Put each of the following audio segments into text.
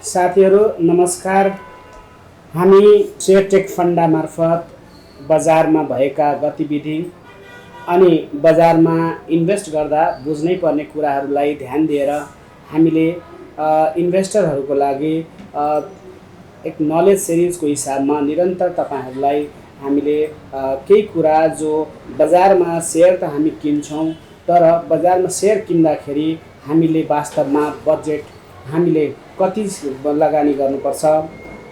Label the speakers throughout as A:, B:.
A: साथीहरू नमस्कार। हामी शेयरटेक फन्डा मार्फत बजारमा भएका गतिविधि अनि बजारमा इन्भेस्ट गर्दा बुझ्नै पर्ने कुराहरूलाई ध्यान दिएर हामीले इन्भेस्टरहरूको लागि एक नलेज सिरिजको हिसाबमा निरन्तर तपाईहरुलाई हामीले केही कुरा जो बजारमा शेयर त हामी किन्छौं, तर बजारमा शेयर किन्दाखेरि हामीले वास्तवमा बजेट हामीले कति लगानी गर्नुपर्छ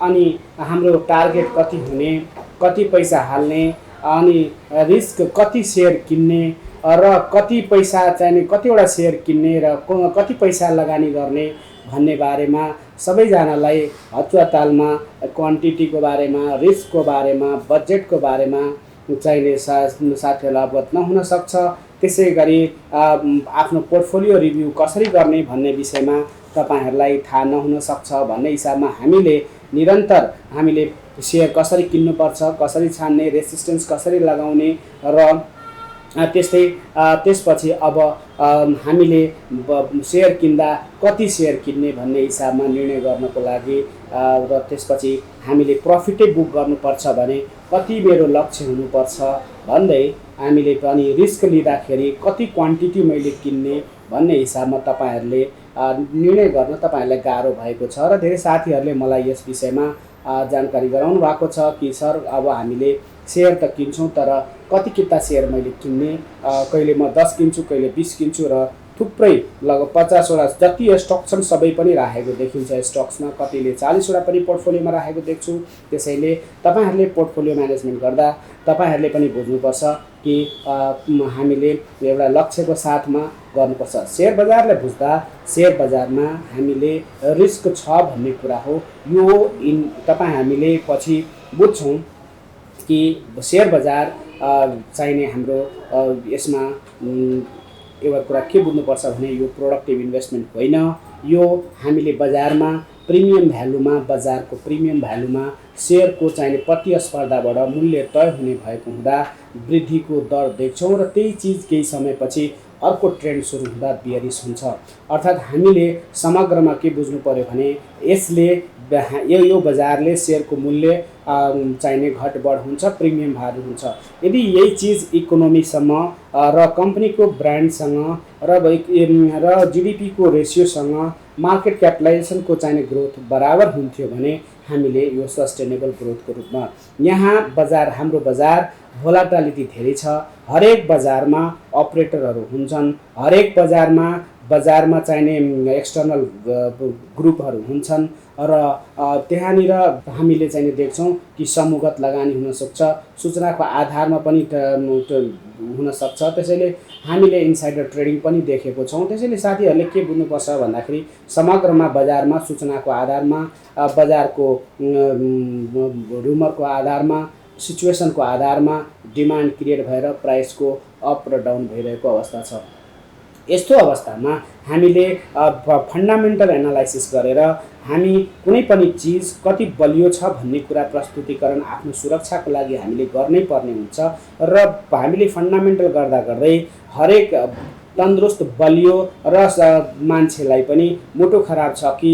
A: अनि हाम्रो टार्गेट कति हुने, कति पैसा हाल्ने अनि रिस्क कति शेयर किन्ने र कति पैसा चाहिने, कतिवटा शेयर किन्ने र कति पैसा लगानी गर्ने भन्ने बारेमा सबैजनालाई हचुवातालमा क्वान्टिटीको बारेमा, रिस्कको बारेमा, बजेटको बारेमा चाहिने साथीहरुलाई अवगत नहुन सक्छ। त्यसैगरी आफ्नो पोर्टफोलियो रिभ्यू कसरी गर्ने भन्ने विषयमा तपाईहरुलाई थाहा नहुन सक्छ भन्ने हिसाबमा हामीले निरन्तर हामीले शेयर कसरी किन्नुपर्छ, कसरी छान्ने, रेसिस्टेन्स कसरी लगाउने र त्यसपछि अब हामीले शेयर किन्दा कति शेयर किन्ने भन्ने हिसाबमा निर्णय गर्नको लागि र त्यसपछि हामीले प्रफिटै बुक गर्नुपर्छ भने कति मेरो लक्ष्य हुनुपर्छ भन्दै हामीले पनि रिस्क लिँदाखेरि कति क्वान्टिटी मैले किन्ने भन्ने हिसाबमा तपाईहरुले निर्णय गर्न तपाईहरुलाई गाह्रो भएको छ र धेरै साथीहरुले मलाई यस विषयमा जानकारी गराउनु भएको छ कि सर अब हामीले शेयर त किन्छौं तर कति किता शेयर मैले किन्ने, कहिले म 10 किन्छु, कहिले 20 किन्छु र थुप्रै लगभग 50 वटा जति स्टक छन् सबै पनि राखेको देखिन्छ। स्टक्समा कतिले 40 वटा पनि पोर्टफोलियोमा राखेको देख्छु। त्यसैले तपाईहरुले पोर्टफोलियो म्यानेजमेन्ट गर्दा तपाईहरुले पनि बुझ्नुपर्छ कि हामीले एउटा लक्ष्यको साथमा गर्नुपर्छ। शेयर बजारलाई बुझ्दा शेयर बजारमा हामीले रिस्क छ भन्ने कुरा हो। यो हामीले पछि बुझ्छौं कि शेयर बजार चाहिने हाम्रो यसमा एउटा कुरा के बुझ्नुपर्छ भने यो प्रोडक्टिभ इन्भेस्टमेन्ट होइन। यो हामीले बजारमा प्रिमियम भ्यालुमा, बजारको प्रिमियम भ्यालुमा शेयरको चाहिने प्रतिस्पर्धाबाट मूल्य तय हुने भएको हुँदा वृद्धिको दर देख्छौं र त्यही चीज केही समयपछि अर्को ट्रेन्ड सुरु हुँदा बियरिश हुन्छ। अर्थात् हामीले समग्रमा के बुझ्नु पर्यो भने यसले यो बजारले शेयरको मूल्य चाहिने घटबढ हुन्छ, प्रिमियम भ्यालु हुन्छ। यदि यही चीज इकोनोमीसँग र कम्पनीको ब्रान्डसँग र जीडीपी को रेशियोसँग मार्केट क्यापिटलाइजेसनको चाहिने ग्रोथ बराबर हुन्थ्यो भने हामीले यो सस्टेनेबल ग्रोथको रूपमा यहाँ बजार हाम्रो बजार भोलाटिलिटी धेरै छ। हरेक बजारमा अपरेटरहरू हुन्छन्, हरेक बजारमा चाहिने एक्सटर्नल ग्रुपहरू हुन्छन् र त्यहाँनिर हामीले चाहिने देख्छौं कि समूहगत लगानी हुन सक्छ, सूचनाको आधारमा पनि हुन सक्छ। त्यसैले हामीले इनसाइडर ट्रेडिङ पनि देखेको छौं। त्यसैले साथीहरुले के बुझ्नुपर्छ भन्दाखेरि समग्रमा बजारमा सूचनाको आधारमा, बजारको रुमरको आधारमा, सिचुएसनको आधारमा डिमान्ड क्रिएट भएर प्राइसको अप र डाउन भइरहेको अवस्था छ। यस्तो अवस्थामा हामीले फन्डामेन्टल एनालाइसिस गरेर हामी कुनै पनि चीज कति बलियो छ भन्ने कुरा प्रस्तुतिकरण आफ्नो सुरक्षाको लागि हामीले गर्नै पर्ने हुन्छ र हामीले फन्डामेन्टल गर्दै हरेक तन्दुरुस्त बलियो र मान्छेलाई पनि मुटु खराब छ कि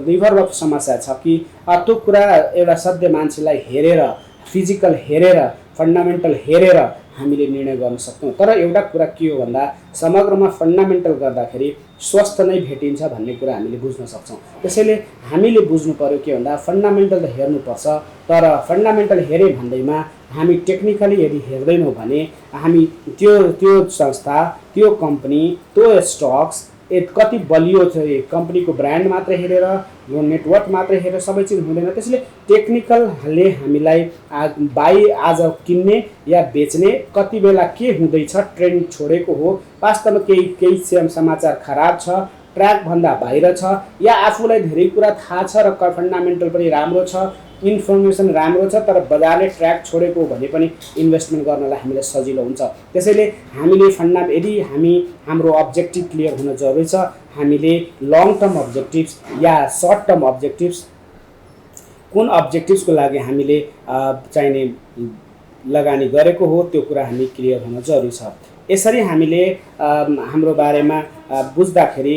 A: लिभरमा समस्या छ कि त्यो कुरा एउटा सधैँ मान्छेलाई हेरेर, फिजिकल हेरेर, फन्डामेन्टल हेरेर हामीले निर्णय गर्न सक्छौं। तर एउटा कुरा के हो भन्दा समग्रमा फन्डामेन्टल गर्दाखेरि स्वस्थ नै भेटिन्छ भन्ने कुरा हामीले बुझ्न सक्छौं। त्यसैले हामीले बुझ्नु पर्यो के भन्दा फन्डामेन्टल त हेर्नुपर्छ, तर फन्डामेन्टल हेरे भन्दैमा हामी टेक्निकली यदि हेर्दैनौं भने हामी त्यो संस्था, त्यो कम्पनी, त्यो स्टक्स कति बलियो छ, कम्पनीको ब्रान्ड मात्र हेरेर, नेटवर्क मात्र हेरेर सबै चीज हुँदैन। त्यसैले टेक्निकलले हामीलाई आज किन्ने या बेच्ने, कति बेला के हुँदैछ, ट्रेन्ड छोडेको हो, वास्तवमा केही समाचार खराब छ, ट्र्याक भन्दा बाहिर छ या आफूलाई धेरै कुरा थाहा छ र फन्डामेन्टल पनि राम्रो छ, इन्फर्मेसन राम्रो छ तर बजारले ट्र्याक छोडेको भने पनि इन्भेस्टमेन्ट गर्नलाई हामीलाई सजिलो हुन्छ। त्यसैले हामीले यदि हाम्रो अब्जेक्टिभ क्लियर हुन जरुरी छ। हामीले लङ टर्म अब्जेक्टिभ्स या सर्ट टर्म अब्जेक्टिभ्स, कुन अब्जेक्टिभ्सको लागि हामीले चाहिने लगानी गरेको हो त्यो कुरा हामी क्लियर हुन जरुरी छ। यसरी हामीले हाम्रो बारेमा बुझ्दाखेरि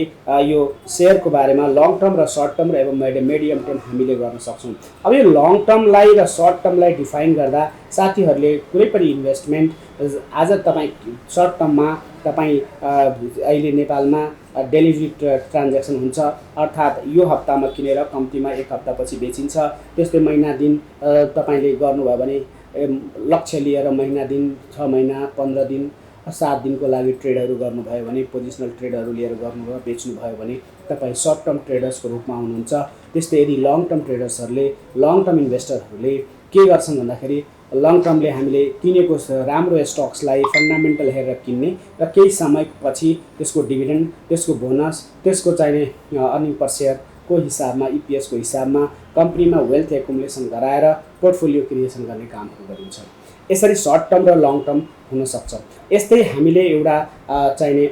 A: यो सेयरको बारेमा लङ टर्म र सर्ट टर्म र एवं मिडियम टर्म हामीले गर्न सक्छौँ। अब यो लङ टर्मलाई र सर्ट टर्मलाई डिफाइन गर्दा साथीहरूले कुनै पनि इन्भेस्टमेन्ट आज तपाईँ सर्ट टर्ममा तपाईँ अहिले नेपालमा डेलिभरी ट्रान्ज्याक्सन हुन्छ, अर्थात् यो हप्तामा किनेर कम्तीमा 1 हप्तापछि बेचिन्छ। त्यस्तै महिना दिन तपाईँले गर्नुभयो भने लक्ष्य लिएर महिना दिन, 6 महिना, 15 दिन, 7 दिनको लागि ट्रेडहरू गर्नुभयो भने, पोजिसनल ट्रेडहरू लिएर गर्नुभयो, बेच्नुभयो भने तपाईँ सर्ट टर्म ट्रेडर्सको रूपमा हुनुहुन्छ। त्यस्तै यदि लङ टर्म ट्रेडर्सहरूले, लङ टर्म इन्भेस्टरहरूले के गर्छन् भन्दाखेरि लङ टर्मले हामीले किनेको राम्रो स्टक्सलाई फन्डामेन्टल हेरेर किन्ने र केही समयपछि त्यसको डिभिडेन्ड, त्यसको बोनस, त्यसको चाहिने अर्निङ पर सेयरको हिसाबमा, इपिएसको हिसाबमा कम्पनीमा वेल्थ एकुमुलेसन गराएर पोर्टफोलियो क्रिएसन गर्ने कामहरू गरिन्छ। यसरी सर्ट टर्म र लङ टर्म हुनसक्छ। यस्तै हामीले एउटा चाहिने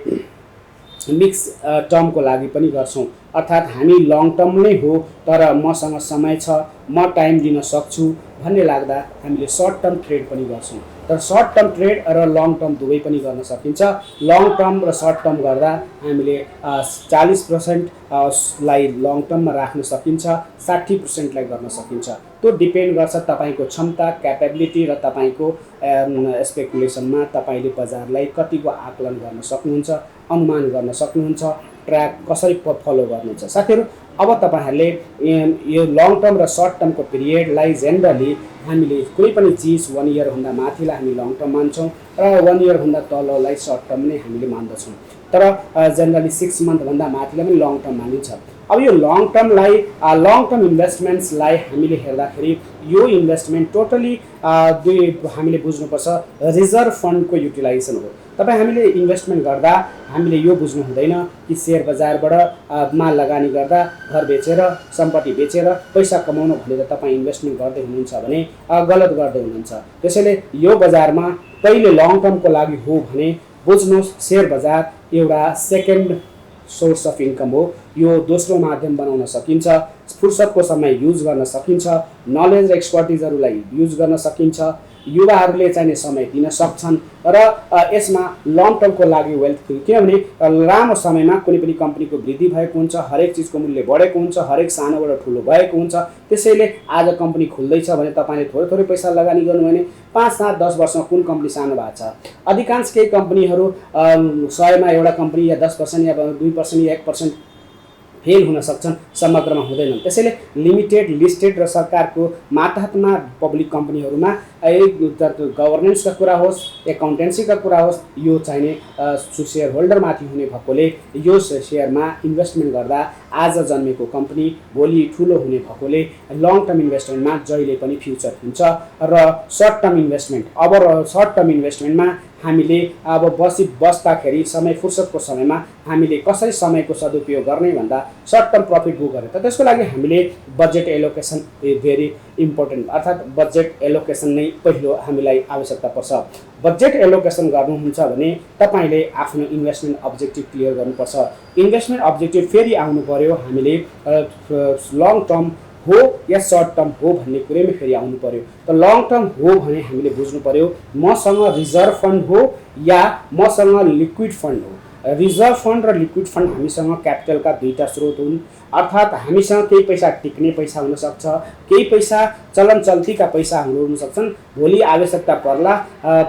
A: मिक्स टर्मको लागि पनि गर्छौँ, अर्थात् हामी लङ टर्म नै हो तर मसँग समय छ, म टाइम दिन सक्छु भन्ने लाग्दा हामीले सर्ट टर्म ट्रेड पनि गर्छौँ। तर सर्ट टर्म ट्रेड र लङ टर्म दुवै पनि गर्न सकिन्छ। लङ टर्म र सर्ट टर्म गर्दा हामीले 40% लाई लङ टर्ममा राख्न सकिन्छ, 60%लाई गर्न सकिन्छ। त्यो डिपेन्ड गर्छ तपाईँको क्षमता, क्यापेबिलिटी र तपाईँको स्पेकुलेसनमा तपाईँले बजारलाई कतिको आकलन गर्न सक्नुहुन्छ, अनुमान गर्न सक्नुहुन्छ, ट्र्याक कसरी फलो गर्नुहुन्छ। साथीहरू, अब तपाईँहरूले यो लङ टर्म र सर्ट टर्मको पिरियडलाई जेनरली हामीले कुनै पनि चिज 1 इयरभन्दा माथिलाई हामी लङ टर्म मान्छौँ र 1 इयरभन्दा तललाई सर्ट टर्म नै हामीले मान्दछौँ। तर जेनरली 6 मन्थभन्दा माथिलाई पनि लङ टर्म मानिन्छ। अब यो लङ टर्मलाई, लङ टर्म इन्भेस्टमेन्ट्सलाई हामीले हेर्दाखेरि यो इन्भेस्टमेन्ट टोटली हामीले बुझ्नुपर्छ रिजर्भ फन्डको युटिलाइजेसन हो। तपाईँ हामीले इन्भेस्टमेन्ट गर्दा हामीले यो बुझ्नु हुँदैन कि सेयर बजारबाट माल लगानी गर्दा घर बेचेर, सम्पत्ति बेचेर पैसा कमाउनु भनेर तपाईँ इन्भेस्टमेन्ट गर्दै हुनुहुन्छ भने गलत गर्दै हुनुहुन्छ। त्यसैले यो बजारमा पहिले लङ टर्मको लागि हो भने बुझ्नुहोस्, सेयर बजार एउटा सेकेन्ड सोर्स अफ इन्कम हो। यो दोस्रो माध्यम बनाउन सकिन्छ, फुर्सदको समय युज गर्न सकिन्छ, नलेज र एक्सपर्टिजहरूलाई युज गर्न सकिन्छ, युवाहरूले चाहिने समय दिन सक्छन् र यसमा लङ टर्मको लागि वेल्थ, किनभने लामो समयमा कुनै पनि कम्पनीको वृद्धि भएको हुन्छ, हरेक चिजको मूल्य बढेको हुन्छ, हरेक सानोबाट ठुलो भएको हुन्छ। त्यसैले आज कम्पनी खुल्दैछ भने तपाईँले थोरै पैसा लगानी गर्नुभयो भने 5, 7, 10 वर्षमा कुन कम्पनी सानो भएको छ। अधिकांश केही कम्पनीहरू 100मा एउटा कम्पनी या 10% या 2% या 1% फेल हुन सक्छन्, समग्रमा हुँदैनन्। त्यसैले लिमिटेड, लिस्टेड र सरकारको मातहतमा पब्लिक कम्पनीहरूमा गभर्नेन्सका कुरा होस्, एकाउन्टेन्सीका कुरा होस्, यो चाहिने सेयर होल्डरमाथि हुने भएकोले यो सेयरमा इन्भेस्टमेन्ट गर्दा आज जन्मेको कम्पनी भोलि ठुलो हुने भएकोले लङ टर्म इन्भेस्टमेन्टमा जहिले पनि फ्युचर हुन्छ। र सर्ट टर्म इन्भेस्टमेन्ट, अब सर्ट टर्म इन्भेस्टमेन्टमा हामीले अब बस्दाखेरि समय, फुर्सदको समयमा हामीले कसरी समयको सदुपयोग गर्ने भन्दा सर्ट टर्म प्रफिट बुक गर्ने। त त्यसको लागि हामीले बजेट एलोकेसन भेरी इम्पोर्टेन्ट, अर्थात् बजेट एलोकेसन नै पहिलो हामीलाई आवश्यकता पर्छ। बजेट एलोकेसन गर्नुहुन्छ भने तपाईँले आफ्नो इन्भेस्टमेन्ट अब्जेक्टिभ क्लियर गर्नुपर्छ। इन्भेस्टमेन्ट अब्जेक्टिभ फेरि आउनु पर्यो, हामीले लङ टर्म हो या सर्ट टर्म हो भन्ने कुरैमा फेरि आउनु पर्यो। त लङ टर्म हो भने हामीले बुझ्नु पर्यो मसँग रिजर्भ फन्ड हो या मसँग लिक्विड फन्ड हो। रिजर्भ फन्ड र लिक्विड फन्ड हामीसँग क्यापिटलका दुईटा स्रोत हुन्, अर्थात् हामीसँग केही पैसा टिक्ने पैसा हुनसक्छ, केही पैसा चलन चल्तीका पैसाहरू हुन सक्छन्। भोलि आवश्यकता पर्ला,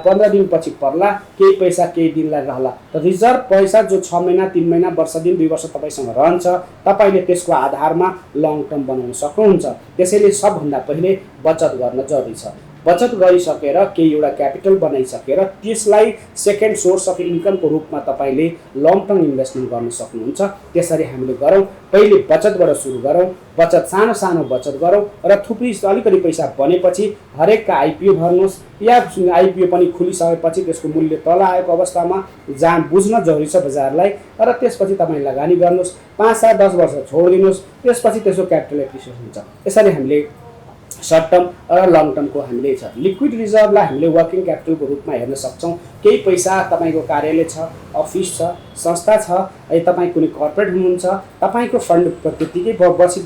A: 15 दिनपछि पर्ला, केही पैसा केही दिनलाई रहला। त रिजर्भ पैसा जो 6 महिना, 3 महिना, वर्ष दिन, 2 वर्ष तपाईँसँग रहन्छ, तपाईँले त्यसको आधारमा लङ टर्म बनाउन सक्नुहुन्छ। त्यसैले सबभन्दा पहिले बचत गर्न जरुरी छ। बचत गरिसकेर केही एउटा क्यापिटल बनाइसकेर त्यसलाई सेकेन्ड सोर्स अफ इन्कमको रूपमा तपाईँले लङ टर्म इन्भेस्टमेन्ट गर्न सक्नुहुन्छ। त्यसरी हामीले गरौँ, पहिले बचतबाट सुरु गरौँ, बचत सानो सानो बचत गरौँ र थुप्रै अलिकति पैसा बनेपछि हरेकका आइपिओ भर्नुहोस् या आइपिओ पनि खुलिसकेपछि त्यसको मूल्य तल आएको अवस्थामा जहाँ बुझ्न जरुरी छ बजारलाई र त्यसपछि तपाईँ लगानी गर्नुहोस्। 5, 7, 10 वर्ष छोडिदिनुहोस्, त्यसपछि त्यसको क्यापिटल एप्रिसिएसन हुन्छ। यसरी हामीले सर्ट टर्म र लङ टर्मको हामीले छ। लिक्विड रिजर्भलाई हामीले वर्किङ क्यापिटलको रूपमा हेर्न सक्छौँ। केही पैसा तपाईँको कार्यालय छ, अफिस छ, संस्था छ, तपाईँ कुनै कर्पोरेट हुनुहुन्छ, तपाईँको फन्ड त्यत्तिकै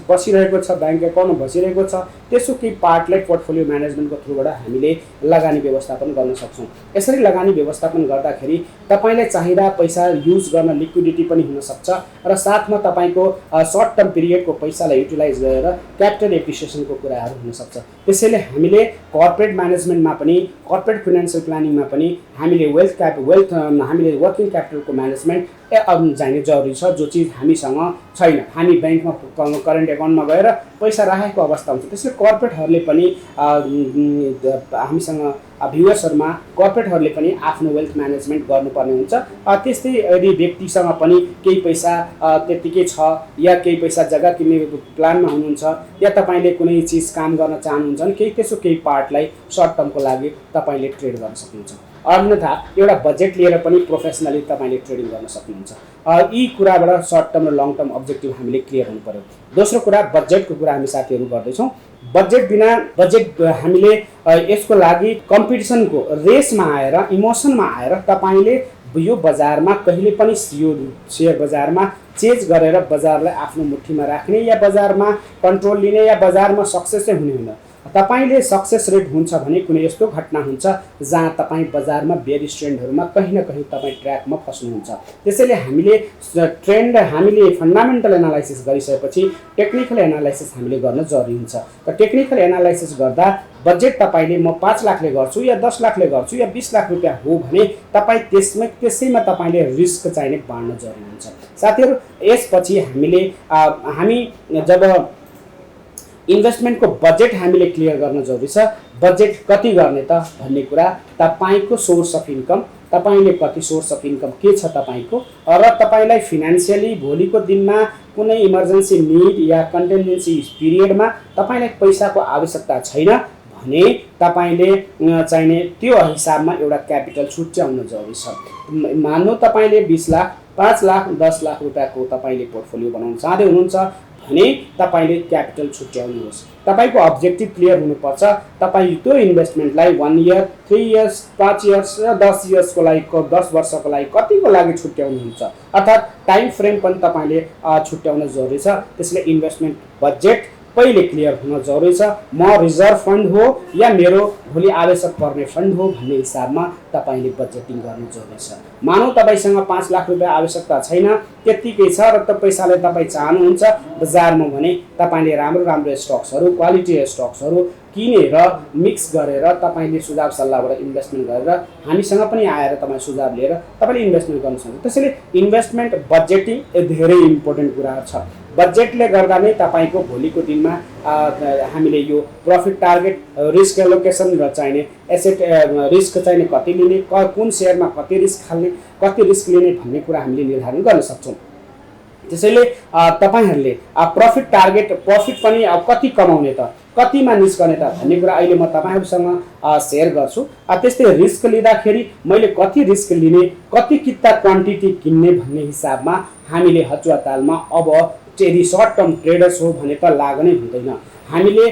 A: बसिरहेको छ, ब्याङ्क एकाउन्टमा बसिरहेको छ, त्यसो केही पार्टलाई पोर्टफोलियो म्यानेजमेन्टको थ्रुबाट हामीले लगानी व्यवस्थापन गर्न सक्छौँ। यसरी लगानी व्यवस्थापन गर्दाखेरि तपाईँले चाहिँदा पैसा युज गर्न लिक्विडिटी पनि हुनसक्छ र साथमा तपाईँको सर्ट टर्म पिरियडको पैसालाई युटिलाइज गरेर क्यापिटल एप्रिसिएसनको कुराहरू हुनसक्छ। त्यसैले हामीले कर्पोरेट म्यानेजमेन्टमा पनि, कर्पोरेट फाइनेन्सियल प्लानिङमा पनि हामीले हामीले वर्किङ क्यापिटलको म्यानेजमेन्ट जान्ने जरुरी छ, जो चिज हामीसँग छैन। हामी ब्याङ्कमा करेन्ट एकाउन्टमा गएर पैसा राखेको अवस्था हुन्छ। त्यसैले कर्पोरेटहरूले पनि हामीसँग भ्युअर्सहरूमा कर्पोरेटहरूले पनि आफ्नो वेल्थ म्यानेजमेन्ट गर्नुपर्ने हुन्छ। त्यस्तै यदि व्यक्तिसँग पनि केही पैसा त्यत्तिकै छ या केही पैसा जग्गा किन्ने प्लानमा हुनुहुन्छ या तपाईँले कुनै चिज काम गर्न चाहनुहुन्छ भने केही पार्टलाई सर्ट टर्मको लागि तपाईँले ट्रेड गर्न सक्नुहुन्छ। अन्यथा एउटा बजेट लिएर पनि प्रोफेसनली तपाईँले ट्रेडिङ गर्न सक्नुहुन्छ। यी कुराबाट सर्ट टर्म र लङ टर्म अब्जेक्टिभ हामीले क्लियर हुनु पर्यो। दोस्रो कुरा बजेटको कुरा हामी साथीहरू गर्दैछौँ। बजेट हामीले यसको लागि कम्पिटिसनको रेसमा आएर, इमोसनमा आएर तपाईँले यो बजारमा कहिले पनि यो सेयर बजारमा चेन्ज गरेर बजारलाई आफ्नो मुठीमा राख्ने या बजारमा कन्ट्रोल लिने या बजारमा सक्सेसै हुने होइन। तपाईले सक्सेस रेट हुन्छ भने कुनै यस्तो घटना हुन्छ जहाँ तपाईँ बजारमा बेयरिश ट्रेन्डहरूमा कहीँ न कहीँ तपाईँ ट्र्याकमा फस्नुहुन्छ। त्यसैले हामीले फन्डामेन्टल एनालाइसिस गरिसकेपछि टेक्निकल एनालाइसिस हामीले गर्न जरुरी हुन्छ। र टेक्निकल एनालाइसिस गर्दा बजेट तपाईँले म 5 लाखले गर्छु या 10 लाखले गर्छु या 20 लाख रुपियाँ हो भने तपाईँ त्यसैमा तपाईँले रिस्क चाहिने बाँड्न जरुरी हुन्छ। साथीहरू, यसपछि हामी जब इन्भेस्टमेन्टको बजेट हामीले क्लियर गर्न जरुरी छ। बजेट कति गर्ने त भन्ने कुरा, तपाईको सोर्स अफ इन्कम, तपाईले कति सोर्स अफ इन्कम के छ तपाईको, र तपाईलाई फाइनान्शियली भोलिको दिनमा कुनै इमर्जेन्सी निड या कन्टिन्जेन्सी पिरियडमा तपाईलाई पैसाको आवश्यकता छैन भने तपाईले चाहिने त्यो हिसाबमा एउटा क्यापिटल छुट्याउन जरुरी छ। मान्नु तपाईले 20 लाख, 5 लाख, 10 लाख रुपियाँको तपाईले पोर्टफोलियो बनाउन चाहदै हुनुहुन्छ भने तपाईले क्यापिटल छुट्याउनुहोस्। तपाईको अब्जेक्टिभ क्लियर हुनुपर्छ। तपाईँ त्यो इन्भेस्टमेन्टलाई 1 इयर, 3 इयर्स, 5 इयर्स र 10 इयर्सको लागि, 10 वर्षको लागि कतिको लागि छुट्याउनुहुन्छ, अर्थात् टाइम फ्रेम पनि तपाईले छुट्याउन जरुरी छ। त्यसले इन्भेस्टमेन्ट बजेट पहिले क्लियर हुन जरुरी छ। म रिजर्भ फन्ड हो या मेरो भोलि आवश्यक पर्ने फन्ड हो भन्ने हिसाबमा तपाईले बजेटिङ गर्नु जरुरी छ। मानौ तपाईसँग 5 लाख रुपियाँ आवश्यकता छैन, त्यतिकै छ र त्यो पैसाले तपाईँ चाहनुहुन्छ बजारमा भने तपाईले राम्रो स्टक्सहरू, क्वालिटी स्टक्सहरू किनेर मिक्स गरेर तपाईले सुझाव सल्लाहबाट इन्भेस्टमेन्ट गरेर हामीसँग पनि आएर तपाईँ सुझाव लिएर तपाईले इन्भेस्टमेन्ट गर्न सक्नुहुन्छ। त्यसैले इन्भेस्टमेन्ट बजेटिङ धेरै इम्पोर्टेन्ट कुरा छ। बजेटले गर्दा नै तपाईको भोलिको दिनमा हामीले यो प्रफिट टार्गेट, रिस्क एलोकेसन र चाहिने एसेट रिस्क चाहिने कति लिने, कुन सेयरमा कति रिस्क खाल्ने, कति रिस्क लिने भन्ने कुरा हामीले निर्धारण गर्न सक्छौँ। त्यसैले तपाईहरूले प्रफिट टार्गेट, प्रफिट पनि कति कमाउने त, कतिमा निस्कने त भन्ने कुरा अहिले म तपाईहरुसँग शेयर गर्छु। त्यस्तै रिस्क लिँदाखेरि मैले कति रिस्क लिने, कति किता क्वान्टिटी किन्ने भन्ने हिसाबमा हामीले हचुवातालमा अब यदि सर्ट टर्म ट्रेडर्स हो भने त लाग्नै हुँदैन। हामीले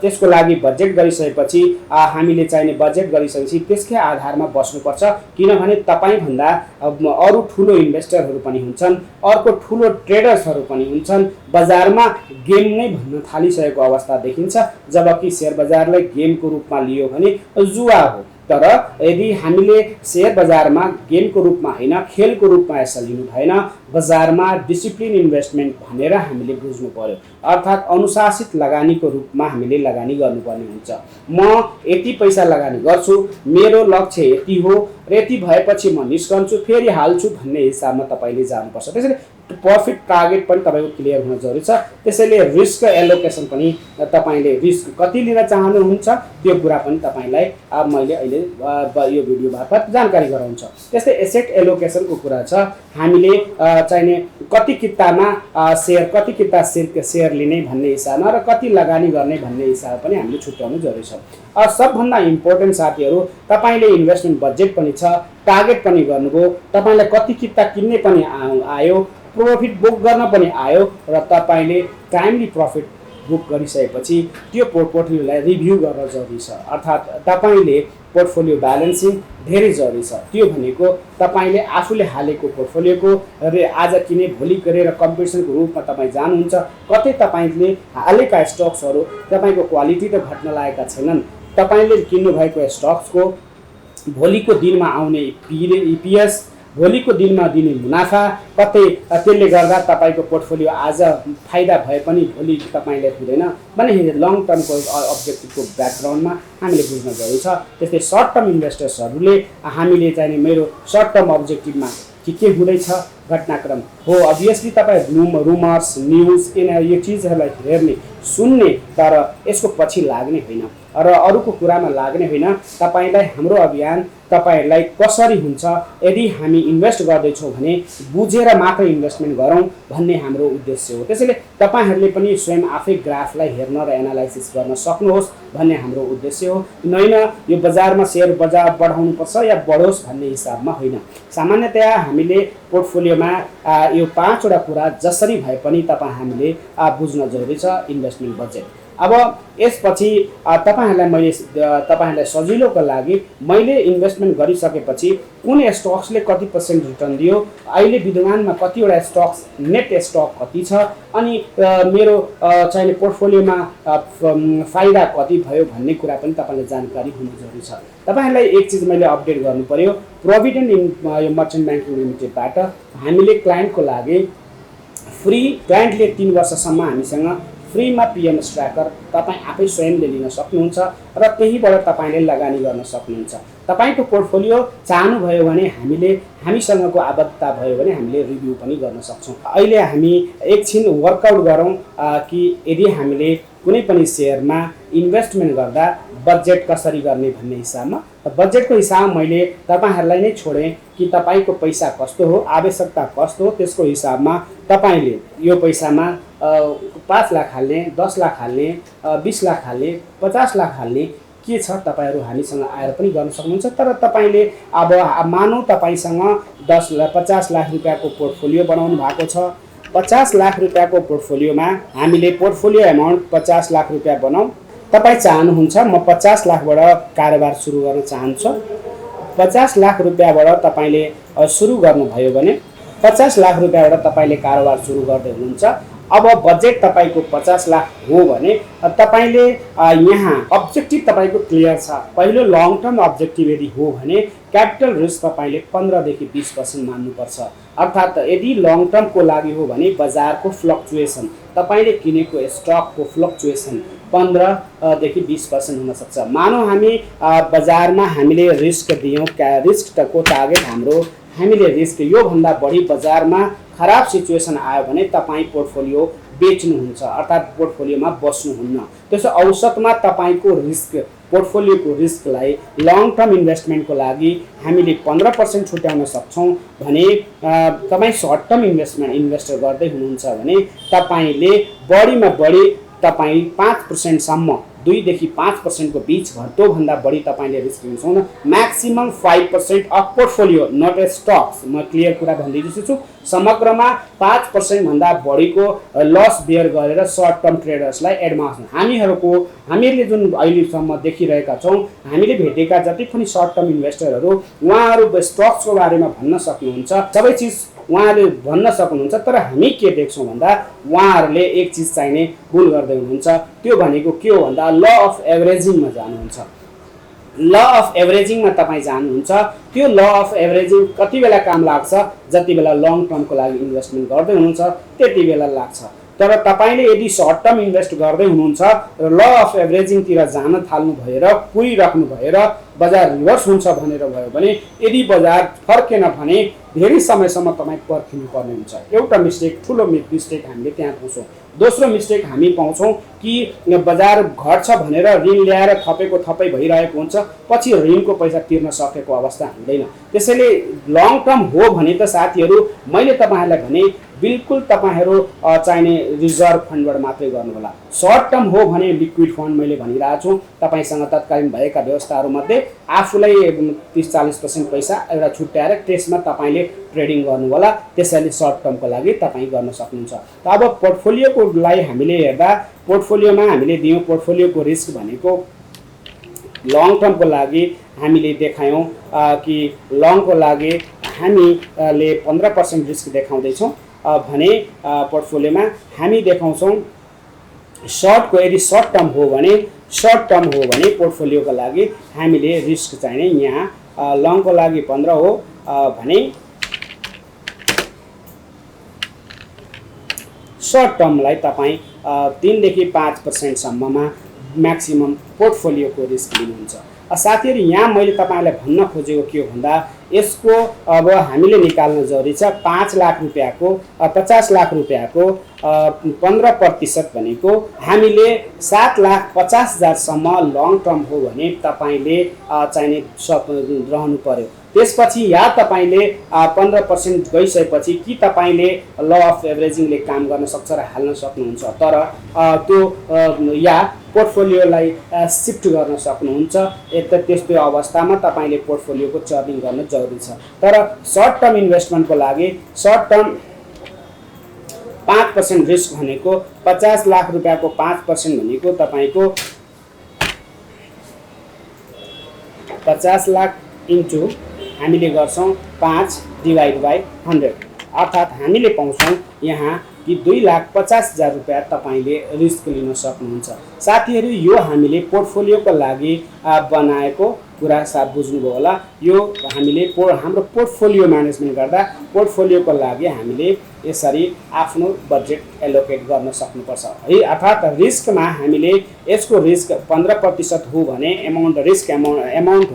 A: त्यसको लागि बजेट गरिसकेपछि हामीले चाहिने बजेट गरिसकेपछि त्यसकै आधारमा बस्नुपर्छ। किनभने तपाईँ भन्दा अरु ठुलो इन्भेस्टरहरू पनि हुन्छन्, अर्को ठुलो ट्रेडर्सहरू पनि हुन्छन्। बजारमा गेम नै भन्न थालिसकेको अवस्था देखिन्छ, जबकि शेयर बजारलाई गेमको रूपमा लियो भने जुवा हो। तर यदि हामीले शेयर बजारमा गेमको रूपमा हैन, खेलको रूपमा यसलाई लिनु भएन, बजारमा डिसिप्लिन इन्भेस्टमेन्ट भनेर हामीले बुझ्नु पर्यो। अर्थात् अनुशासित लगानीको रूपमा हामीले लगानी गर्नुपर्ने हुन्छ। म यति पैसा लगानी गर्छु, मेरो लक्ष्य यति हो र यति भएपछि म निस्कन्छु, फेरि हाल्छु भन्ने हिसाबमा तपाईले जानुपर्छ। त्यसैले प्रफिट टार्गेट पनि तपाईको क्लियर हुन जरुरी छ। त्यसैले रिस्क एलोकेसन पनि तपाईले रिस्क कति लिन चाहनुहुन्छ त्यो कुरा पनि तपाईलाई मैले अहिले यो भिडियो मार्फत जानकारी गराउँछ। त्यस्तै एसेट एलोकेसनको कुरा छ। हामीले चाहिने कति कितामा शेयर, कति किता शेयर लिने भन्ने हिसाबमा र कति लगानी गर्ने भन्ने हिसाबमा पनि हामीले छुट्याउनु जरुरी छ। सबभन्दा इम्पोर्टेन्ट साथीहरू, तपाईले इन्भेस्टमेन्ट बजेट पनि छ, टार्गेट पनि गर्नुभयो, तपाईलाई कति किता किन्ने पनि आयो, प्रॉफिट बुक गर्न पनि आयो र तपाईले टाइमली प्रॉफिट बुक गरिसकेपछि त्यो पोर्टफोलियोलाई रिभ्यू गर्न जरुरी छ। अर्थात् तपाईले पोर्टफोलियो ब्यालेन्सिङ धेरै जरुरी छ। त्यो भनेको तपाईले आफूले हालेको पोर्टफोलियोको आज किने भोलि गरेर कम्पिटिसनको रूपमा तपाईँ जानुहुन्छ, कतै तपाईले हालेका स्टक्सहरू तपाईँको क्वालिटी त घट्न लागेका छैनन्, तपाईले किन्नुभएको स्टक्सको भोलिको दिनमा आउने इपिएस, भोलिको दिनमा दिने मुनाफा, कतै त्यसले गर्दा तपाईको पोर्टफोलियो आज फाइदा भए पनि भोलि तपाईलाई हुँदैन भने लङ टर्मको अब्जेक्टिभको ब्याकग्राउन्डमा हामीले बुझ्न जरुरी छ। त्यस्तै सर्ट टर्म इन्भेस्टर्सहरूले हामीले चाहिँ मेरो सर्ट टर्म अब्जेक्टिभमा के हुँदैछ घटनाक्रम हो, अभियसली तपाईँ रुमर्स न्युज यो चिजहरूलाई हेर्ने सुन्ने, तर यसको पछि लाग्ने होइन र अरूको कुरामा लाग्ने होइन। तपाईलाई हाम्रो अभियान तपाईलाई कसरी हुन्छ, यदि हामी इन्भेस्ट गर्दैछौँ भने बुझेर मात्र इन्भेस्टमेन्ट गरौँ भन्ने हाम्रो उद्देश्य हो। त्यसैले तपाईहरूले पनि स्वयं आफै ग्राफलाई हेर्न र एनालाइसिस गर्न सक्नुहोस् भन्ने हाम्रो उद्देश्य हो। नैन यो बजारमा सेयर बजार बढाउनुपर्छ या बढोस् भन्ने हिसाबमा होइन। सामान्यतया हामीले पोर्टफोलियोमा यो 5 वटा कुरा जसरी भए पनि हामीले बुझ्न जरुरी छ। Investment budget. अब यसपछि तपाईहरुलाई सजिलोको लागि मैले इन्भेस्टमेन्ट गरिसकेपछि कुन स्टक्सले कति % रिटर्न दियो, अहिले विद्यमानमा कतिवटा स्टक्स नेट स्टक कति छ, अनि मेरो चाहिँ पोर्टफोलियोमा फाइदा कति भयो भन्ने कुरा पनि तपाईलाई जानकारी हुनु जरुरी छ। तपाईहरुलाई एक चीज मैले अपडेट गर्नु पर्यो। प्रोभिडेन्ट मर्चेन्ट ब्याङ्किङ लिमिटेडबाट हामीले क्लाइन्टको लागि फ्री, क्लाइन्टले 3 वर्षसम्म हामीसँग फ्रीमा पिएमएस ट्र्याकर तपाईँ आफै स्वयंले लिन सक्नुहुन्छ र त्यहीबाट तपाईले लगानी गर्न सक्नुहुन्छ। तपाईको पोर्टफोलियो चाहनुभयो भने हामीसँगको आबद्धता भयो भने हामीले रिभ्यू पनि गर्न सक्छौं। अहिले हामी एकछिन वर्कआउट गरौँ कि यदि हामीले कुनै पनि शेयरमा इन्भेस्टमेन्ट गर्दा बजेट कसरी गर्ने भन्ने हिसाबमा। बजेटको हिसाब मैले तपाईहरुलाई नै छोडे कि तपाईको पैसा कस्तो हो, आवश्यकता कस्तो हो, त्यसको हिसाबमा तपाईले यो पैसामा 5 लाख हाल्ने, 10 लाख हाल्ने, 20 लाख हाल्ने, 50 लाख हाल्ने के छ तपाईहरु हामीसँग आएर पनि गर्न सक्नुहुन्छ। तर तपाईले अब मानौ तपाईसँग 50 लाख रुपैयाँको पोर्टफोलियो बनाउनु भएको छ। 50 लाख रुपैयाँको पोर्टफोलियोमा हामीले पोर्टफोलियो अमाउन्ट 50 लाख रुपैयाँ बनाऊ। तपाई चाहनुहुन्छ म 50 लाखबाट कारोबार सुरु गर्न चाहन्छु। 50 लाख रुपैयाँबाट तपाईले सुरु गर्नुभयो भने 50 लाख रुपैयाँबाट तपाईले कारोबार सुरु गर्दै हुनुहुन्छ। अब बजेट तपाईको 50 लाख हो भने तपाईले यहाँ अब्जेक्टिभ तपाईको क्लियर छ। पहिलो लङ टर्म अब्जेक्टिभ यदि हो भने क्यापिटल रिस्क तपाईले 15 देखि 20% मान्नुपर्छ। अर्थात् यदि लङ टर्म को लागि हो भने बजारको फ्लक्चुएसन, तपाईले किनेको स्टकको फ्लक्चुएसन 15 देखि 20% हुन सक्छ। मानौ हामी बजारमा हामीले रिस्क दियौं, रिस्कको टार्गेट हामीले रिस्क यो भन्दा बढी बजारमा खराब सिचुएसन आयो भने तपाई पोर्टफोलियो बेच्नुहुन्छ, अर्थात् पोर्टफोलियोमा बस्नुहुन्न। त्यसो औसतमा तपाईको रिस्क, पोर्टफोलियोको रिस्कलाई लङ टर्म इन्भेस्टमेन्टको लागि हामीले 15% छुट्याउन सक्छौं भने तपाई सर्ट टर्म इन्भेस्टर गर्दै हुनुहुन्छ भने तपाईले बढीमा बढी तपाई 5% सम्म, 2 देखि 5% को बीच त्यो भन्दा बढी तपाईले रिस्क लिन्छौं। Maximum 5% of portfolio, not stocks. म क्लियर कुरा भन्दैछु छु। समग्रमा 5% भन्दा बढीको लस बेयर गरेर सर्ट टर्म ट्रेडर्सलाई एडभान्स हामीले जुन अहिलेसम्म देखिरहेका छौं, हामीले भेटेका जति पनि सर्ट टर्म इन्भेस्टरहरू उहाँहरू स्टक्सको बारेमा भन्न सक्नुहुन्छ, सबै चीज उहाँले भन्न सक्नुहुन्छ। तर हामी के देख्छौं भन्दा उहाँहरूले एक चीज चाहिने भुल गर्दै हुनुहुन्छ। त्यो भनेको के हो भन्दा ल अफ एभरेजिङमा जानुहुन्छ। ल अफ एभरेजिङमा तपाई जानुहुन्छ। त्यो ल अफ एभरेजिङ कति बेला काम लाग्छ? जति बेला लङ टर्मको लागि इन्भेस्टमेन्ट गर्दै हुनुहुन्छ त्यति बेला लाग्छ। तर तपाईले यदि सर्ट टर्म इन्भेस्ट गर्दै हुनुहुन्छ र ल अफ एभरेजिङ तिर जान थाल्नु भएर कुरिराख्नु भएर बजार रिभर्स हुन्छ भनेर भयो भने, यदि बजार फर्केन भने धेरै समयसम्म तपाई पर्खिनु पर्ने हुन्छ। एउटा मिस्टेक, ठूलो मिस्टेक हामीले त्यहाँ पाउँछौं। दोस्रो मिस्टेक हामी पाउँछौं कि बजार घट्छ भनेर ऋण ल्याएर थपेको थपै भइरहेको हुन्छ, पछि ऋणको पैसा तिर्न सकेको अवस्था हुँदैन। त्यसैले लङ टर्म हो भने त साथीहरु मैले तपाईहरुलाई भने बिल्कुल तपाईहरु चाहिने रिजर्भ फन्डबाट मात्रै गर्नु होला। सर्ट टर्म हो भने लिक्विड फन्ड मैले भनिरहेको छु, तपाईसँग तत्कालीन भएका व्यवस्थाहरू मध्ये आफूलाई 30-40% पैसा एउटा छुट्याएर त्यसमा तपाईले ट्रेडिङ गर्नु होला। त्यसैले सर्ट टर्मको लागि तपाई गर्न सक्नुहुन्छ। त अब पोर्टफोलियोको लागि हामीले हेर्दा पोर्टफोलियोमा हामीले दियौं पोर्टफोलियोको रिस्क भनेको लङ टर्मको लागि हामीले देखायौं कि लङको लागि हामीले 15% रिस्क देखाउँदै छौं भने पोर्टफोलियोमा हामी देखाउँछौं सर्टको यदि सर्ट टर्म हो भने पोर्टफोलियोको लागि हामीले रिस्क चाहिने यहाँ लङको लागि 15 हो भने सर्ट टर्मलाई तपाई 3 देखि 5% सम्ममा म्याक्सिमम पोर्टफोलियोको रिस्क लिनुहुन्छ। साथीहरु यहाँ मैले तपाईलाई भन्न खोजेको के हो भन्दा यसको अब हामीले निकाल्न जरुरी छ 5 लाख रुपैयाँको 50 लाख रुपैयाँको 15% भनेको हामीले 7,50,000 सम्म लङ टर्म हो भने तपाईले चाहिने रहनु पर्यो। त्यसपछि या तपाईले 15% गइसकेपछि कि तपाईले ल अफ एभरेजिङले काम गर्न सक्छ र हाल्न सक्नुहुन्छ, तर त्यो या पोर्टफोलियोलाई शिफ्ट गर्न सक्नुहुन्छ। त्यस्तो अवस्थामा तपाईले पोर्टफोलियोको चर्निङ गर्न जरुरी छ। तर सर्ट टर्म इन्भेस्टमेन्टको लागि सर्ट टर्म 5% रिस्क भनेको 50 लाख रुपैयाँको 5% भनेको तपाईको 50 लाख इन्टु हामीले गर्छौं 5 डिवाइड बाइ 100 अर्थात हामीले पाउँछौं यहाँ कि 2,50,000 रुपैयाँ तपाईले रिस्क लिन सक्नुहुन्छ। साथीहरु यो हामीले पोर्टफोलियोको लागि बनाएको कुरा साथ बुझ्नुभयो होला। यो हामीले हाम्रो पोर्टफोलियो म्यानेजमेन्ट गर्दा पोर्टफोलियोको लागि हामीले यसरी आफ्नो बजेट एलोकेट गर्न सक्नुपर्छ है। अर्थात रिस्कमा हामीले यसको रिस्क 15% हो भने अमाउन्ट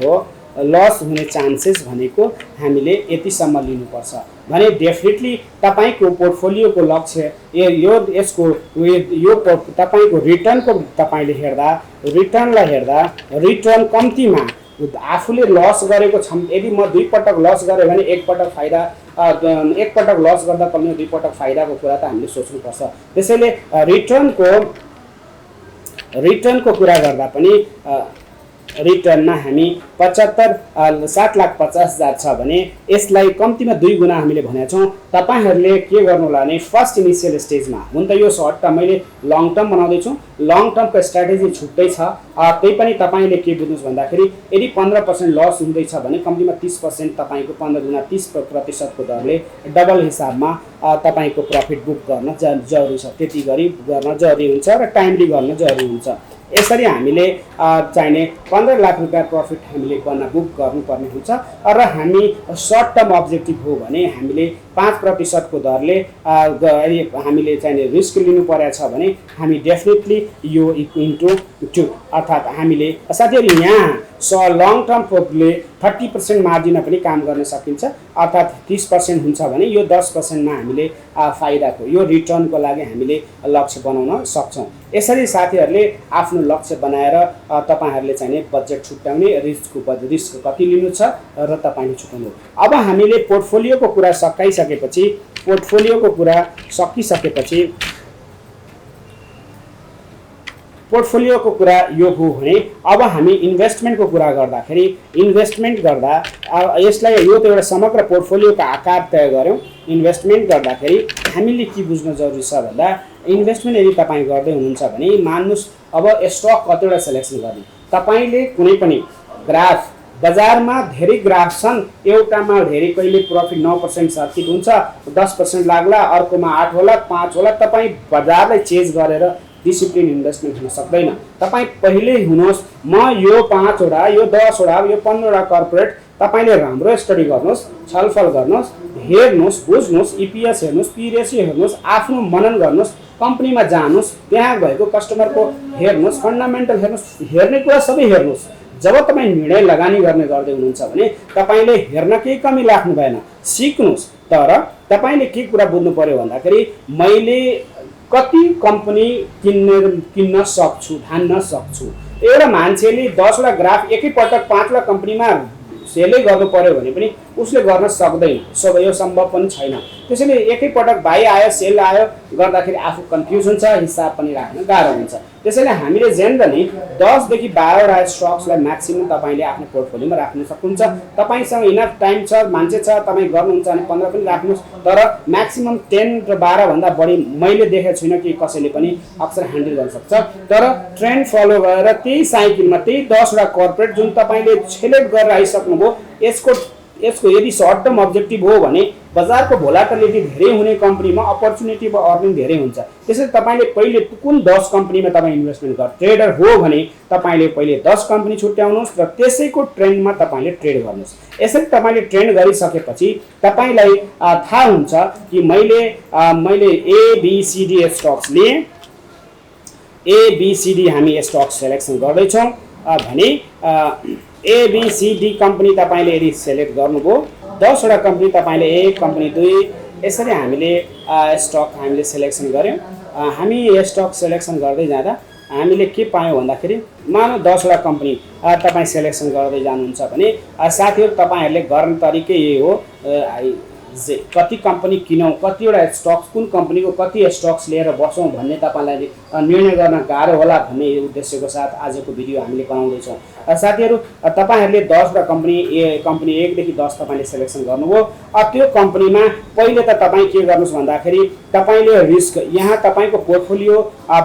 A: हो लस हुने चान्सेस भनेको हामीले यतिसम्म लिनुपर्छ भने डेफिनेटली तपाईको पोर्टफोलियोको लक्ष्य यो तपाईको रिटर्नको तपाईले हेर्दा रिटर्न कम्तीमा आफूले लस गरेको छ। यदि म 2 पटक लस गरे भने एक पटक लस गर्दा कम्तीमा 2 पटक फाइदाको कुरा त हामीले सोच्नुपर्छ। त्यसैले रिटर्नको कुरा गर्दा पनि रिटर्नमा हामी 7,50,000 छ भने यसलाई कम्तीमा 2 गुणा हामीले भनेका छौं। तपाईहरुले के गर्नु होला भने फर्स्ट इनिशियल स्टेजमा हुन त यो सर्ट टर्म मैले लङ टर्म बनाउँदै छु, लङ टर्मको स्ट्र्याटेजी छुट्टै छ। त्यही पनि तपाईले के बुझ्नुस् भन्दाखेरि यदि 15% लस हुँदैछ भने कम्तीमा 30% तपाईको 15 गुणा 30% को दरले डबल हिसाबमा तपाईको प्रॉफिट बुक गर्न जरुरी छ। त्यति गरी गर्न जरुरी हुन्छ र टाइमली गर्न जरुरी हुन्छ। यसरी हामीले चाहिने 15 लाख रुपैयाँ प्रॉफिट हामीले बुक गर्नुपर्ने हुन्छ र हामी सर्ट टर्म अब्जेक्टिभ हो भने हामीले 5% को दरले हामीले चाहिने रिस्क लिनु परेछ भने हामी डेफिनेटली यो इन्टु 2 अर्थात हामीले साथीहरु यहाँ लङ टर्म ले 30% मार्जिनमा पनि काम गर्न सकिन्छ। अर्थात 30% हुन्छ भने यो 10% मा हामीले फाइदाको यो रिटर्नको लागि हामीले लक्ष्य बनाउन सक्छौं। यसरी साथीहरुले आफ्नो लक्ष्य बनाएर तपाईहरुले चाहिने बजेट छुट्याउने रिस्क कति लिनु छ र तपाईले छुट्याउनु। अब हामीले पोर्टफोलियोको कुरा पोर्टफोलियोको कुरा यो हो भने अब हामी इन्भेस्टमेन्टको कुरा गर्दाखेरि यसलाई यो त एउटा समग्र पोर्टफोलियोको आकार तय गर्यौं। इन्भेस्टमेन्ट गर्दाखेरि हामीले के बुझ्न जरुरी छ भन्दा इन्भेस्टमेन्ट यदि तपाई गर्दै हुनुहुन्छ भने मान्नुस् अब स्टक कतिवटा सिलेक्सन गर्ने। तपाईले कुनै पनि ग्राफ बजारमा धेरै ग्राफ छन्, एउटामा धेरै कहिले प्रॉफिट 9% सर्किट हुन्छ, 10% लाग्ला, अर्कोमा 8 होला, 5 होला। तपाई बजारलाई चेज गरेर डिसिप्लिन इन्भेस्टमेन्ट हुन सक्दैन। तपाई पहिले हुनुहोस् म यो 5 वटा, यो 10 वटा, यो 15 वटा कर्पोरेट तपाईले राम्रो स्टडी गर्नुहोस्, छलफल गर्नुहोस्, हेर्नुहोस्, बुझ्नुहोस्, ईपीएस हेर्नुहोस्, पी रेशियो हेर्नुहोस्, आफ्नो मनन गर्नुहोस्, कम्पनीमा जानुहोस्, त्यहाँ भएको कस्टमरको हेर्नुहोस्, फन्डामेन्टल हेर्नुहोस्, हेर्ने कुरा सबै हेर्नुहोस्। जब तपाई निर्णय लगानी गर्दै हुनुहुन्छ भने तपाईले हेर्न केही कमी राख्नु भएन, सिक्नुहोस्। तर तपाईले के कुरा बुझ्नु पर्यो भन्दाखेरि मैले कति कम्पनी किन्न सक्छु, धान्न सक्छु। एउटा मान्छेले 10 वटा ग्राफ एकै पटक 5 वटा कम्पनीमा सेलै गर्नु पर्यो भने पनि उसले गर्न सक्दैन, यो सम्भव पनि छैन। त्यसैले एकैपटक बाई आयो सेल आयो गर्दाखेरि आफू कन्फ्युज हुन्छ, हिसाब पनि राख्न गाह्रो हुन्छ। त्यसैले हामीले जेनरली 10 देखि 12 वटा स्टक्सलाई म्याक्सिमम तपाईले आफ्नो पोर्टफोलियोमा राख्न सक्नुहुन्छ। तपाईसँग इनफ टाइम छ, मान्छे छ, तपाई गर्नुहुन्छ भने 15 पनि राख्नुस्, तर म्याक्सिमम 10 र 12 भन्दा बढी मैले देखेको छुइनँ कि कसैले पनि अक्सर ह्यान्डल गर्न सक्छ। तर ट्रेन्ड फलो गरेर त्यही साइकलमा त्यही 10 वटा कर्पोरेट जुन तपाईले सेलेक्ट गरेर आइसक्नुभयो, यसको यदि सर्ट टर्म अब्जेक्टिभ हो भने बजारको भोलाटिलिटी धेरै हुने कम्पनीमा अपर्च्युनिटी वा अर्निङ धेरै हुन्छ। त्यसैले तपाईले पहिले कुन 10 कम्पनीमा तपाईँ इन्भेस्टमेन्ट गर्नु, ट्रेडर हो भने तपाईले पहिले 10 कम्पनी छुट्याउनुहोस् र त्यसैको ट्रेन्डमा तपाईले ट्रेड गर्नुहोस्। यसरी तपाईले ट्रेड गरिसकेपछि तपाईलाई थाहा हुन्छ कि मैले ABCD स्टक्स लिए, ABCD हामी स्टक सेलेक्सन गर्दैछौँ भने ABCD कम्पनी तपाईले यदि सेलेक्ट गर्नुभयो, 10 वटा कम्पनी तपाईले 1 कम्पनी 2 यसरी हामीले स्टक हामीले सेलेक्सन गर्यौं। हामी स्टक सेलेक्सन गर्दै जाँदा हामीले के पायौं भन्दाखेरि मानौ 10 वटा कम्पनी तपाई सेलेक्सन गर्दै जानुहुन्छ भने साथीहरु तपाईहरुले गर्ने तरिकै यही हो, कति कम्पनी किनौं, कतिवटा स्टक्स कुन कम्पनीको कति स्टक्स लिएर बसौं भन्ने तपाईलाई निर्णय गर्न गाह्रो होला भन्ने उद्देश्यको साथ आजको भिडियो हामीले बनाउँदै छौं। साथीहरु तपाईहरुले 10 वटा कम्पनी 1 देखि 10 तपाईले सेलेक्सन गर्नुभयो। त्यो कम्पनीमा पहिले त तपाई के गर्नुस् भन्दाखेरि तपाईले रिस्क यहाँ तपाईको पोर्टफोलियो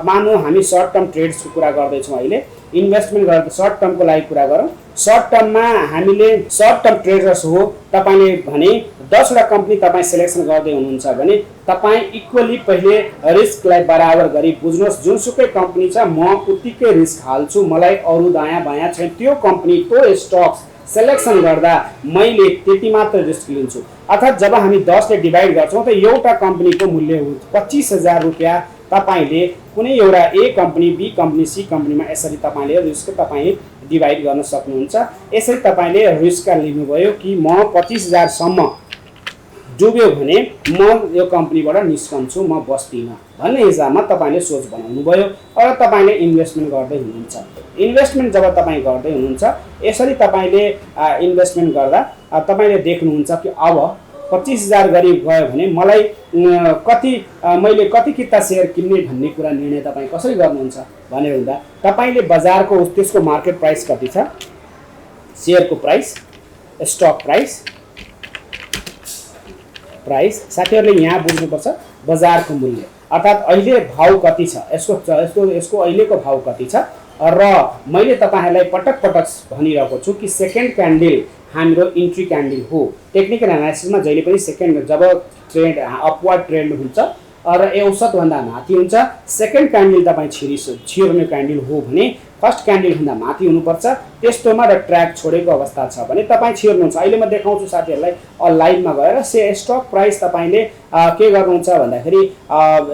A: मानौ हामी सर्ट टर्म ट्रेड्सको कुरा गर्दै छौं, अहिले इन्भेस्टमेन्ट गर्दा सर्ट टर्मको लागि कुरा गरौँ। सर्ट टर्ममा हामीले सर्ट टर्म ट्रेडर्स हो तपाईले भने 10 वटा कम्पनी तपाई सेलेक्सन गर्दै हुनुहुन्छ भने तपाई इक्वली पहिले रिस्कलाई बराबर गरी बुझ्नुहोस्। जुनसुकै कम्पनी छ म उतिकै रिस्क हाल्छु, मलाई अरु दायाँ बायाँ छैन, त्यो कम्पनी त्यो स्टक्स सेलेक्सन गर्दा मैले त्यति मात्र रिस्क लिन्छु। अर्थात् जब हामी 10 ले डिवाइड गर्छौं त एउटा कम्पनीको मूल्य हुन्छ 25,000 रुपैयाँ। तपाईले कुनै एउटा A company, B company, C कम्पनीमा यसरी तपाईले रिस्क तपाईले डिवाइड गर्न सक्नुहुन्छ। यसरी तपाईले रिस्क लिनुभयो कि म 25,000 सम्म डुब्यो भने म यो कम्पनीबाट निस्कन्छु, म बस्दिन भन्ने हिसाबमा तपाईले सोच बनाउनु भयो र तपाईले इन्भेस्टमेन्ट गर्दै हुनुहुन्छ। इन्भेस्टमेन्ट जब तपाई गर्दै हुनुहुन्छ यसरी तपाईले इन्भेस्टमेन्ट गर्दा तपाईले देख्नुहुन्छ कि अब 25,000 गरी गयो भने मलाई मैले कति किता शेयर किन्ने भन्ने कुरा निर्णय तपाई कसरी गर्नुहुन्छ भनेर हुँदा तपाईले बजारको त्यसको मार्केट प्राइस कति छ, शेयरको प्राइस, स्टक प्राइस साथीहरुले यहाँ बुझ्नुपर्छ बजारको मूल्य अर्थात् अहिले भाव कति छ, यसको अहिलेको भाव कति छ। र मैले तपाईहरुलाई पटक भनिरहेको छु कि सेकेन्ड क्यान्डल हाम्रो इन्ट्री क्यान्डल हो। टेक्निकल एनालिसिसमा जहिले पनि सेकेन्ड जब ट्रेड अपवर्ड ट्रेन्ड हुन्छ र औसत भन्दा माथि हुन्छ, सेकेन्ड क्यान्डल तपाई छिर्ने क्यान्डल हो भने फर्स्ट क्यान्डल भन्दा माथि हुनुपर्छ। त्यस्तोमा र ट्र्याक छोडेको अवस्था छ भने तपाई छिर्नुहुन्छ। अहिले म देखाउँछु साथीहरुलाई लाइभमा गएर स्टक प्राइस तपाईले के गर्नुहुन्छ भन्दाखेरि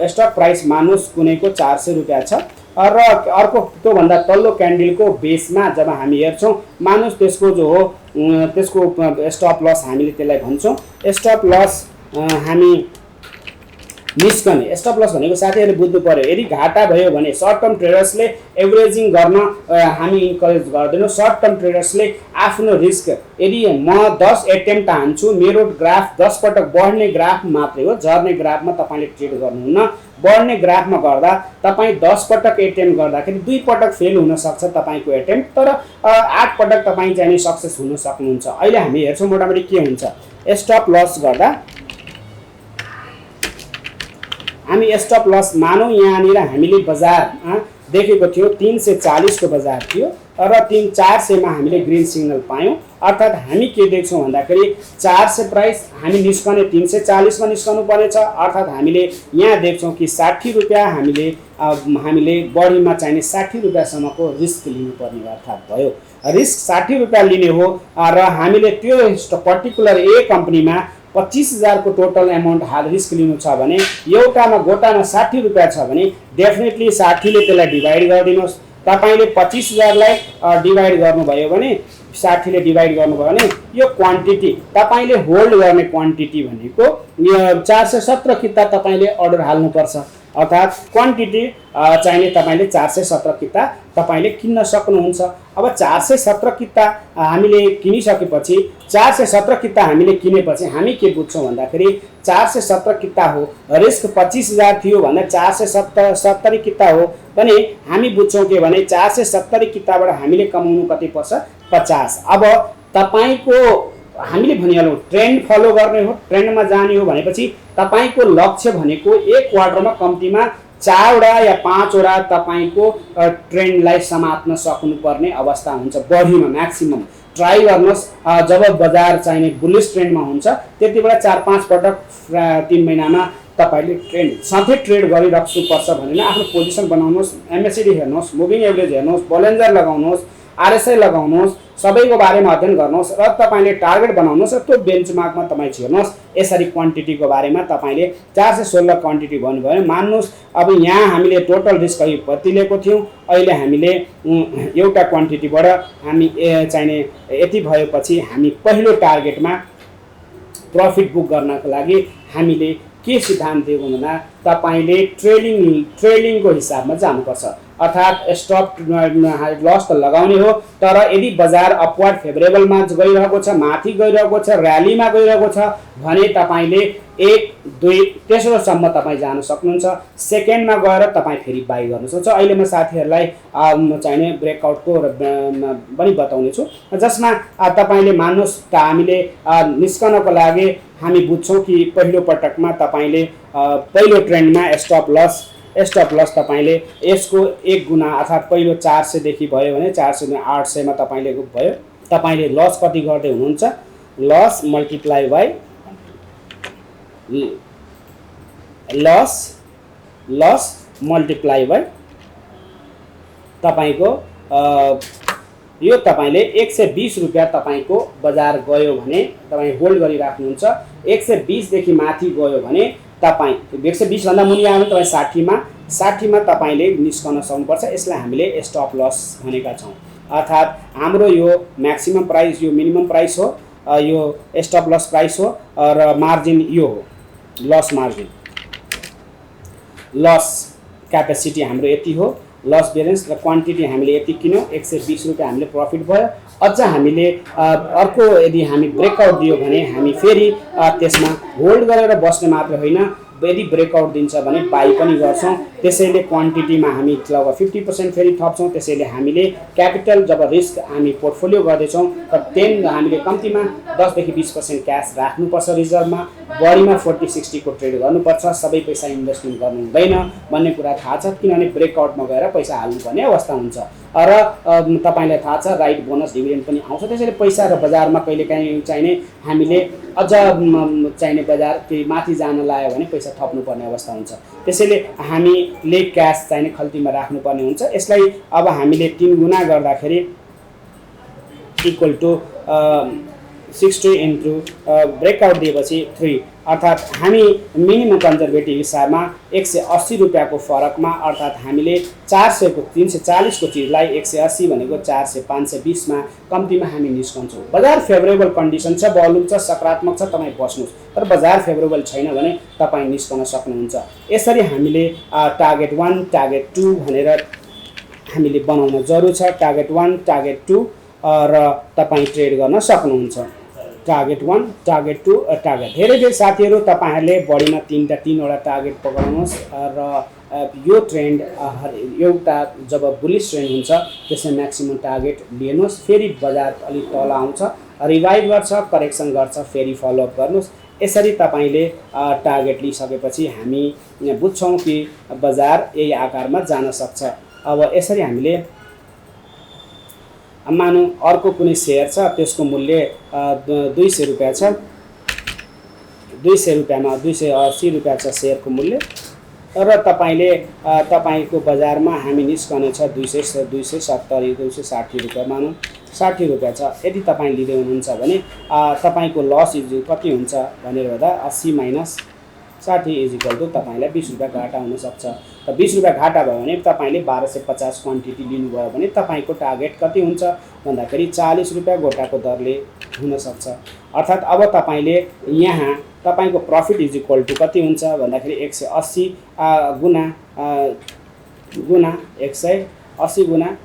A: स्टक प्राइस मानुस कुनैको 400 रुपैयाँ छ र अर्को त्यो भन्दा तल्लो क्यान्डलको बेसमा जब हामी हेर्छौं मानुस त्यसको जो हो त्यसको स्टप लस हामीले त्यसलाई भन्छौं। स्टप लस हामी निस्कने स्टप लस भनेको साथीहरुले बुझ्नु पर्यो। यदि घाटा भयो भने सर्ट टर्म ट्रेडर्सले एभरेजिङ गर्न हामी इन्करेज गर्दैनौं। सर्ट टर्म ट्रेडर्सले आफ्नो रिस्क यदि म 10 एटेम्प्ट हान्छु, मेरो ग्राफ 10 पटक बढ्ने ग्राफ मात्रै हो, झर्ने ग्राफमा तपाईले ट्रेड गर्नुहुन्न। बढ्ने ग्राफमा गर्दा तपाई 10 पटक एटेम्प्ट गर्दाखेरि 2 पटक फेल हुन सक्छ तपाईको एटेम्प्ट, तर 8 पटक तपाई चाहिँ सक्सेस हुन सक्नुहुन्छ। अहिले हामी हेर्छौं मोटामोटी के हुन्छ। स्टप लस गर्दा हामी स्टप लस मानौ यहाँनिर हामीले बजार देखेको थियो 340 को बजार थियो र 400 मा हामीले ग्रीन सिग्नल पायौं। अर्थात् हामी के देख्छौं भन्दाखेरि 400 प्राइस हामी निस्कने 340 मा निस्कनु पर्नेछ। अर्थात् हामीले यहाँ देख्छौं कि 60 रुपैयाँ हामीले बढीमा चाहिने 60 रुपैयाँ सम्मको रिस्क लिनुपर्ने अर्थात् भयो। रिस्क 60 रुपैयाँ लिने हो र हामीले त्यो पर्टिकुलर A कम्पनीमा 25,000 को टोटल अमाउन्ट हाल रिस्क लिनु छ भने एउटामा गोटामा 60 रुपैयाँ छ भने डेफिनेटली 60 ले त्यसलाई डिवाइड गरिदिनुस्। तपाईले 25,000 लाई डिवाइड गर्नुभयो भने 60 ले डिवाइड गर्नुभयो भने यो क्वान्टिटी तपाईले होल्ड गर्ने क्वान्टिटी भनेको 417 किता तपाईले अर्डर हाल्नु पर्छ। अर्थात् क्वान्टिटी चाहिने तपाईँले 417 किता तपाईँले किन्न सक्नुहुन्छ। अब 417 किता हामीले किनिसकेपछि 417 किता हामीले किनेपछि हामी के बुझ्छौँ भन्दाखेरि 417 किता हो, रिस्क 25,000 थियो भने 470 किता हो भने हामी बुझ्छौँ के भने 470 किताबाट हामीले कमाउनु कति पर्छ 50। अब तपाईँको हामीले भनिहालौँ ट्रेन्ड फलो गर्ने हो, ट्रेन्डमा जाने हो भनेपछि तपाईँको लक्ष्य भनेको एक क्वार्टरमा कम्तीमा 4 वटा या 5 वटा तपाईँको ट्रेन्डलाई समात्न सक्नुपर्ने अवस्था हुन्छ। बढीमा म्याक्सिमम ट्राई गर्नुहोस्। जब बजार चाहिने बुलिस ट्रेन्डमा हुन्छ त्यति बेला 4-5 पटक 3 महिनामा तपाईँले ट्रेन्ड सधैँ ट्रेड गरिराख्नुपर्छ भनेर आफ्नो पोजिसन बनाउनुहोस्। एमएससिडी हेर्नुहोस्, मुभिङ एभरेज हेर्नुहोस्, बोलेन्जर लगाउनुहोस्, आरएसआई लगाउनुहोस्, सबैको बारेमा अध्ययन गर्नुहोस् र तपाईँले टार्गेट बनाउनुहोस् र त्यो बेन्चमार्कमा तपाईँ छिर्नुहोस्। यसरी क्वान्टिटीको बारेमा तपाईँले 416 क्वान्टिटी भन्नुभयो भने मान्नुहोस् अब यहाँ हामीले टोटल रिस्क अघि कति लिएको थियौँ, अहिले हामीले एउटा क्वान्टिटीबाट हामी चाहिने यति भएपछि हामी पहिलो टार्गेटमा प्रफिट बुक गर्नको लागि हामीले के सिद्धान्त दिएको भन्दा तपाईँले ट्रेलिङको हिसाबमा जानुपर्छ। अर्थात् स्टप लस त लगाउने हो, तर यदि बजार अपवर्ड फेभरेबलमा गइरहेको छ, माथि गइरहेको छ, र्यालीमा गइरहेको छ भने तपाईँले 1, 2, तेस्रोसम्म तपाईँ जान सक्नुहुन्छ। सेकेन्डमा गएर तपाईँ फेरि बाई गर्नु सक्छ। अहिले म साथीहरूलाई चाहिने ब्रेकआउटको पनि बताउने छु, जसमा तपाईँले मान्नुहोस् हामीले निस्कनको लागि हामी बुझ्छौँ कि पहिलो पटकमा तपाईँले पहिलो ट्रेन्डमा स्टप लस तपाईँले यसको 1 गुणा अर्थात् पहिलो 400 देखि भयो भने 400 गुणा 800 मा तपाईँले भयो। तपाईँले लस कति गर्दै हुनुहुन्छ, loss multiply by loss multiply by तपाईँको यो तपाईँले 120 रुपियाँ तपाईँको बजार गयो भने तपाईँ होल्ड गरिराख्नुहुन्छ। 120 देखि माथि गयो भने तपाईँ 120 भन्दा मुनि आयो भने तपाईँ 60 मा तपाईँले निस्कन सक्नुपर्छ। यसलाई हामीले स्टप लस भनेका छौँ। अर्थात् हाम्रो यो म्याक्सिमम प्राइस, यो मिनिमम प्राइस हो, यो स्टप लस प्राइस हो र मार्जिन यो हो लस मार्जिन। लस क्यापेसिटी हाम्रो यति हो, लस बेलेन्स र क्वान्टिटी हामीले यति किन्यौँ, 120 रुपियाँ हामीले प्रफिट भयो। अझ हामीले अर्को यदि हामी ब्रेकआउट दियो भने हामी फेरि त्यसमा होल्ड गरेर बस्ने मात्र होइन, यदि ब्रेकआउट दिन्छ भने बाई पनि गर्छौँ। त्यसैले क्वान्टिटीमा हामी लगभग 50% फेरि थप्छौँ। त्यसैले हामीले क्यापिटल जब रिस्क हामी पोर्टफोलियो गर्दैछौँ र 10 हामीले कम्तीमा 10 देखि 20% क्यास राख्नुपर्छ रिजर्भमा, बढीमा 40-60 को ट्रेड गर्नुपर्छ। सबै पैसा इन्भेस्टमेन्ट गर्नु हुँदैन भन्ने कुरा थाहा छ, किनभने ब्रेकआउटमा गएर पैसा हाल्नुपर्ने अवस्था हुन्छ र तपाईँलाई थाहा छ राइट बोनस डिभिडेन्ड पनि आउँछ। त्यसैले पैसा र बजारमा कहिलेकाहीँ चाहिने हामीले अझ चाहिने बजार केही माथि जान लाग्यो भने पैसा थप्नुपर्ने अवस्था हुन्छ। त्यसैले हामीले क्यास चाहिने खल्तीमा राख्नुपर्ने हुन्छ। यसलाई अब हामीले 3 गुणा गर्दाखेरि इक्वल टु 60 इन्टु ब्रेकआउट दिएपछि 3, अर्थात् हामी मिनिमम कन्जर्भेटिभ हिसाबमा 180 रुपियाँको फरकमा, अर्थात् हामीले 400 को 340 को चिजलाई 180 भनेको 400 520 मा कम्तीमा हामी निस्कन्छौँ। बजार फेभरेबल कन्डिसन छ, भोल्युम छ, सकारात्मक छ, तपाईँ बस्नुहोस्। तर बजार फेभरेबल छैन भने तपाईँ निस्कन सक्नुहुन्छ। यसरी हामीले टार्गेट 1 टार्गेट 2 भनेर हामीले बनाउन जरुरी छ। टार्गेट 1 टार्गेट 2 र तपाईँ ट्रेड गर्न सक्नुहुन्छ। Target 1 target 2 target. धेरै साथीहरू तपाईँहरूले बढीमा 3 वटा टार्गेट पक्राउनुहोस् र यो ट्रेन्ड एउटा जब बुलिस ट्रेन्ड हुन्छ त्यसमा म्याक्सिमम टार्गेट लिनुहोस्। फेरि बजार अलिक तल आउँछ, रिभाइभ गर्छ, करेक्सन गर्छ, फेरि फलोअप गर्नुहोस्। यसरी तपाईँले टार्गेट लिइसकेपछि हामी बुझ्छौँ कि बजार यही आकारमा जान सक्छ। अब यसरी हामीले मानौँ अर्को कुनै सेयर छ, त्यसको मूल्य 200 रुपियाँ छ, 200 रुपियाँमा 280 रुपियाँ छ सेयरको मूल्य र तपाईले तपाईको बजारमा हामी निस्कने छ 270 260 रुपैयाँ मानौं 60 रुपैयाँ छ। यदि तपाई लिँदै हुनुहुन्छ भने तपाईको लस कति हुन्छ भनेर भन्दा 80 माइनस 60 इज इक्वल टु तपाईलाई 20 रुपैयाँ घाटा हुन सक्छ। त 20 रुपैयाँ घाटा भयो भने तपाईले 1250 क्वान्टिटी लिनुभयो भने तपाईको टार्गेट कति हुन्छ भन्दाखेरि 40 रुपैयाँ गोटाको दरले हुन सक्छ। अर्थात अब तपाईले यहाँ तपाईको प्रफिट इज इक्वल टु कति हुन्छ भन्दाखेरि 180 गुना 180 गुना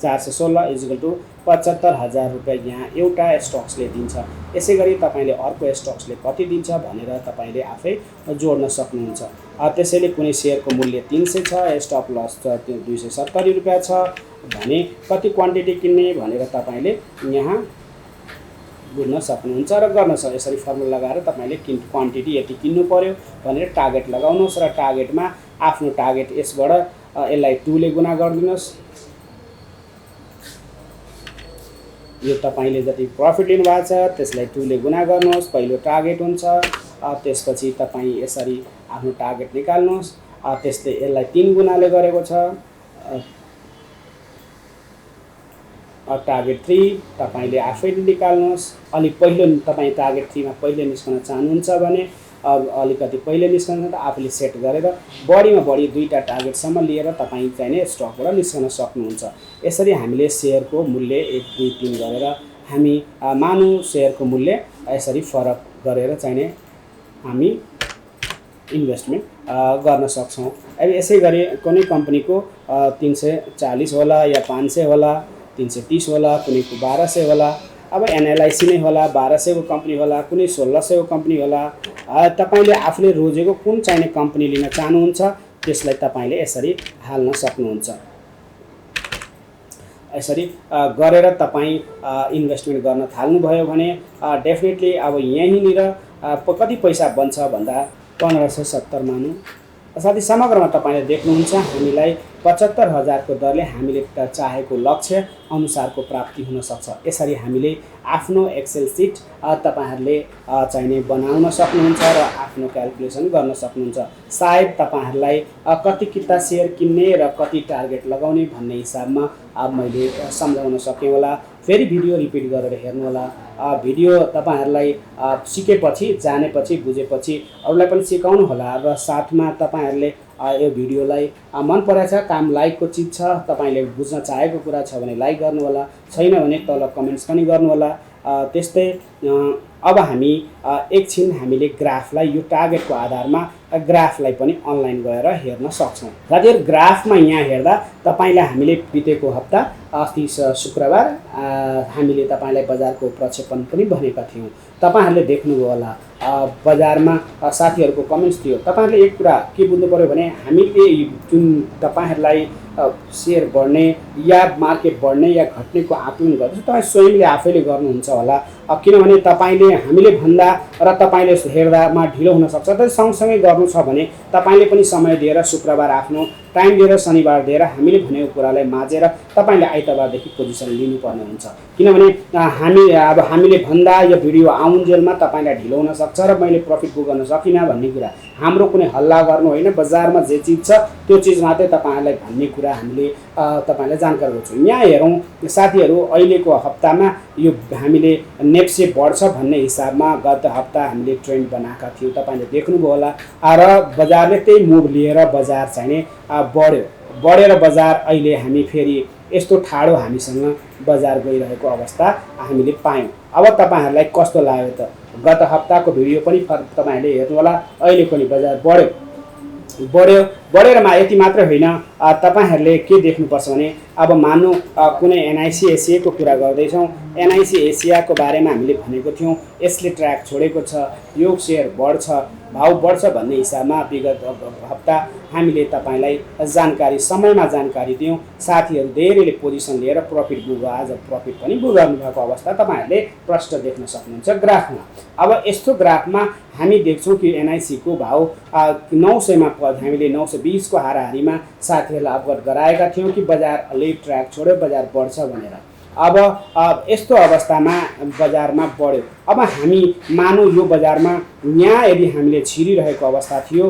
A: 416 इज इक्वल टु 75,000 रुपैयाँ यहाँ एउटा स्टक्सले दिन्छ। यसै गरी तपाईले अर्को स्टक्सले कति दिन्छ भनेर तपाईले आफै जोड्न सक्नुहुन्छ। त्यसैले कुनै शेयरको मूल्य 300 छ, स्टप लस 270 रुपैयाँ छ भने कति क्वान्टिटी किन्ने भनेर तपाईले यहाँ बुझ्न सक्नुहुन्छ र गर्न सक्नुहुन्छ। यसरी फर्मुला लगाएर तपाईले क्वान्टिटी यति किन्नु पर्यो भनेर टार्गेट लगाउनुहोस् र टार्गेटमा आफ्नो टार्गेट यसबाट यसलाई 2 ले गुणा गरिदिनुहोस्। यो तपाईले जति प्रफिट लिनु भएको छ त्यसलाई 2 ले गुणा गर्नुहोस्, पहिलो टार्गेट हुन्छ। त्यसपछि तपाई यसरी आफ्नो टार्गेट निकाल्नुहोस्। त्यसले यसलाई 3 गुणाले गरेको छ। टार्गेट 3 तपाईले आफैले निकाल्नुहोस्। अलि पहिलो तपाई टार्गेट 3 मा पहिले निस्कन चाहनुहुन्छ भने अलिकति पहिले निस्कन त आफूले सेट गरेर बढीमा बढी 2टा टार्गेट सम्म लिएर तपाई चाहिँ स्टकबाट निस्कन सक्नुहुन्छ। यसरी हामीले शेयरको मूल्य 1 2 3 गरेर हामी मानु शेयरको मूल्य यसरी फरक गरेर चाहिँ हामी इन्भेस्टमेन्ट गर्न सक्छौं। अब यसै गरी कुनै कम्पनीको 340 होला या 500 होला, 330 होला, कुनैको 1200 होला। अब एनएलआईसी नै होला, 1200 को कम्पनी होला, कुनै 1600 को कम्पनी होला। तपाईले आफूले रोजेको कुन चाहिने कम्पनी लिन चाहनुहुन्छ त्यसलाई तपाईले यसरी हाल्न सक्नुहुन्छ। यसरी गरेर तपाई इन्भेस्टमेन्ट गर्न थाल्नुभयो भने डेफिनेटली अब यहीँनिर कति पैसा बन्छ भन्दा 1570 मानौं। साथै समग्रमा तपाईले देख्नुहुन्छ हामीलाई 75,000 को दरले हामीले चाहेको लक्ष्य अनुसारको प्राप्ति हुन सक्छ। यसरी हामीले आफ्नो एक्सेल सिट तपाईहरुले चाहिने बनाउन सक्नुहुन्छ र आफ्नो क्याल्कुलेसन गर्न सक्नुहुन्छ। सायद तपाईहरुलाई कति किता शेयर किन्ने र कति टार्गेट लगाउने भन्ने हिसाबमा अब मैले सम्झाउन सके होला। फेरि भिडियो रिपिट गरेर हेर्नु होला। भिडियो तपाईहरुलाई सिकेपछि, जानेपछि, बुझेपछि अरूलाई पनि सिकाउनु होला र साथमा तपाईहरुले यो भिडियोलाई मन परेछ, काम लाइकको चीज छ, तपाईले बुझ्न चाहेको कुरा छ भने लाइक गर्नु होला, छैन भने तल कमेन्ट्स पनि गर्नु होला। त्यस्तै अब हामी एकछिन हामीले ग्राफलाई यो टार्गेटको आधारमा ग्राफलाई पनि अनलाइन गएर हेर्न सक्छौं। साथीहरु ग्राफमा यहाँ हेर्दा तपाईलाई हामीले बितेको हप्ता अस्ति शुक्रबार हामीले तपाईलाई बजारको प्रक्षेपण पनि भनेका थियौं। तपाईहरुले देख्नुभयो होला बजारमा साथीहरुको कमेन्ट्स थियो। तपाईहरुले एक कुरा के बुझ्नु पर्यो भने हामीले जुन तपाईहरुलाई शेयर बढ्ने या मार्केट बढ्ने या घट्नेको आकलन गर्छ तपाई स्वयंले आफैले गर्नुहुन्छ होला। किनभने तपाईले हामीले भन्दा र तपाईले हेर्दामा ढिलो हुन सक्छ। त सँगसँगै गर्नु छ भने तपाईले पनि समय दिएर शुक्रबार आफ्नो टाइम दिएर शनिबार दिएर हामीले भनेको कुरालाई माझेर तपाईले आइतबारदेखि पोजिसन लिनुपर्ने हुन्छ। किनभने हामीले भन्दा यो भिडियो आउन्जेलमा तपाईलाई ढिलो हुन सक्छ र मैले प्रफिट बुक गर्न सकिनँ भन्ने कुरा हाम्रो कुनै हल्ला गर्नु होइन। बजारमा जे चीज छ त्यो चीज मात्रै तपाईहरुलाई भन्ने कुरा हामीले तपाईलाई जानकारी गराउँछु। यहाँ हेरौं साथीहरु अहिलेको हप्तामा यो हामीले नेप्से बढ्छ भन्ने हिसाबमा गत हप्ता हामीले ट्रेन्ड बनाएका थियौं। तपाईले देख्नुभयो होला र बजारले त्यही मुभ लिएर बजार चाहिँ बढेर बजार अहिले हामी फेरि यस्तो ठाडो हामीसँग बजार गइरहेको अवस्था हामीले पायौं। अब तपाईहरुलाई कस्तो लाग्यो त? गत हप्ताको भिडियो पनि तपाईहरुले हेर्नु होला। अहिले पनि बजार बढेर यति मात्र होइन, तपाईहरुले के देख्नुपर्छ भने अब मान्नु कुनै एनआईसी एसिया को कुरा गर्दैछौं। एनआईसी एसिया को बारेमा हामीले भनेको थियौं यसले ट्र्याक छोडेको छ, यो शेयर बढ्छ, भाव बढ्छ भन्ने हिसाबमा विगत हप्ता हामीले तपाईलाई जानकारी समयमा जानकारी दियौं। साथीहरु धेरैले पोजिसन लिएर प्रफिट बुक आज प्रफिट पनि बुक गर्नु भएको अवस्था तपाईहरुले प्रष्ट देख्न सक्नुहुन्छ ग्राफमा। अब यस्तो ग्राफमा हामी देख्छौं कि एनआईसी को भाव 900 मा हामीले 920 को हाराहारीमा साथीहरुलाई अवगत गराएका थियौं कि बजार अलि ट्र्याक छोड्यो, बजार बढ्छ भनेर। अब यस्तो अवस्थामा बजारमा बढ्यो। अब हामी मानौ यो बजारमा यहाँ यदि हामीले छिरिरहेको अवस्था थियो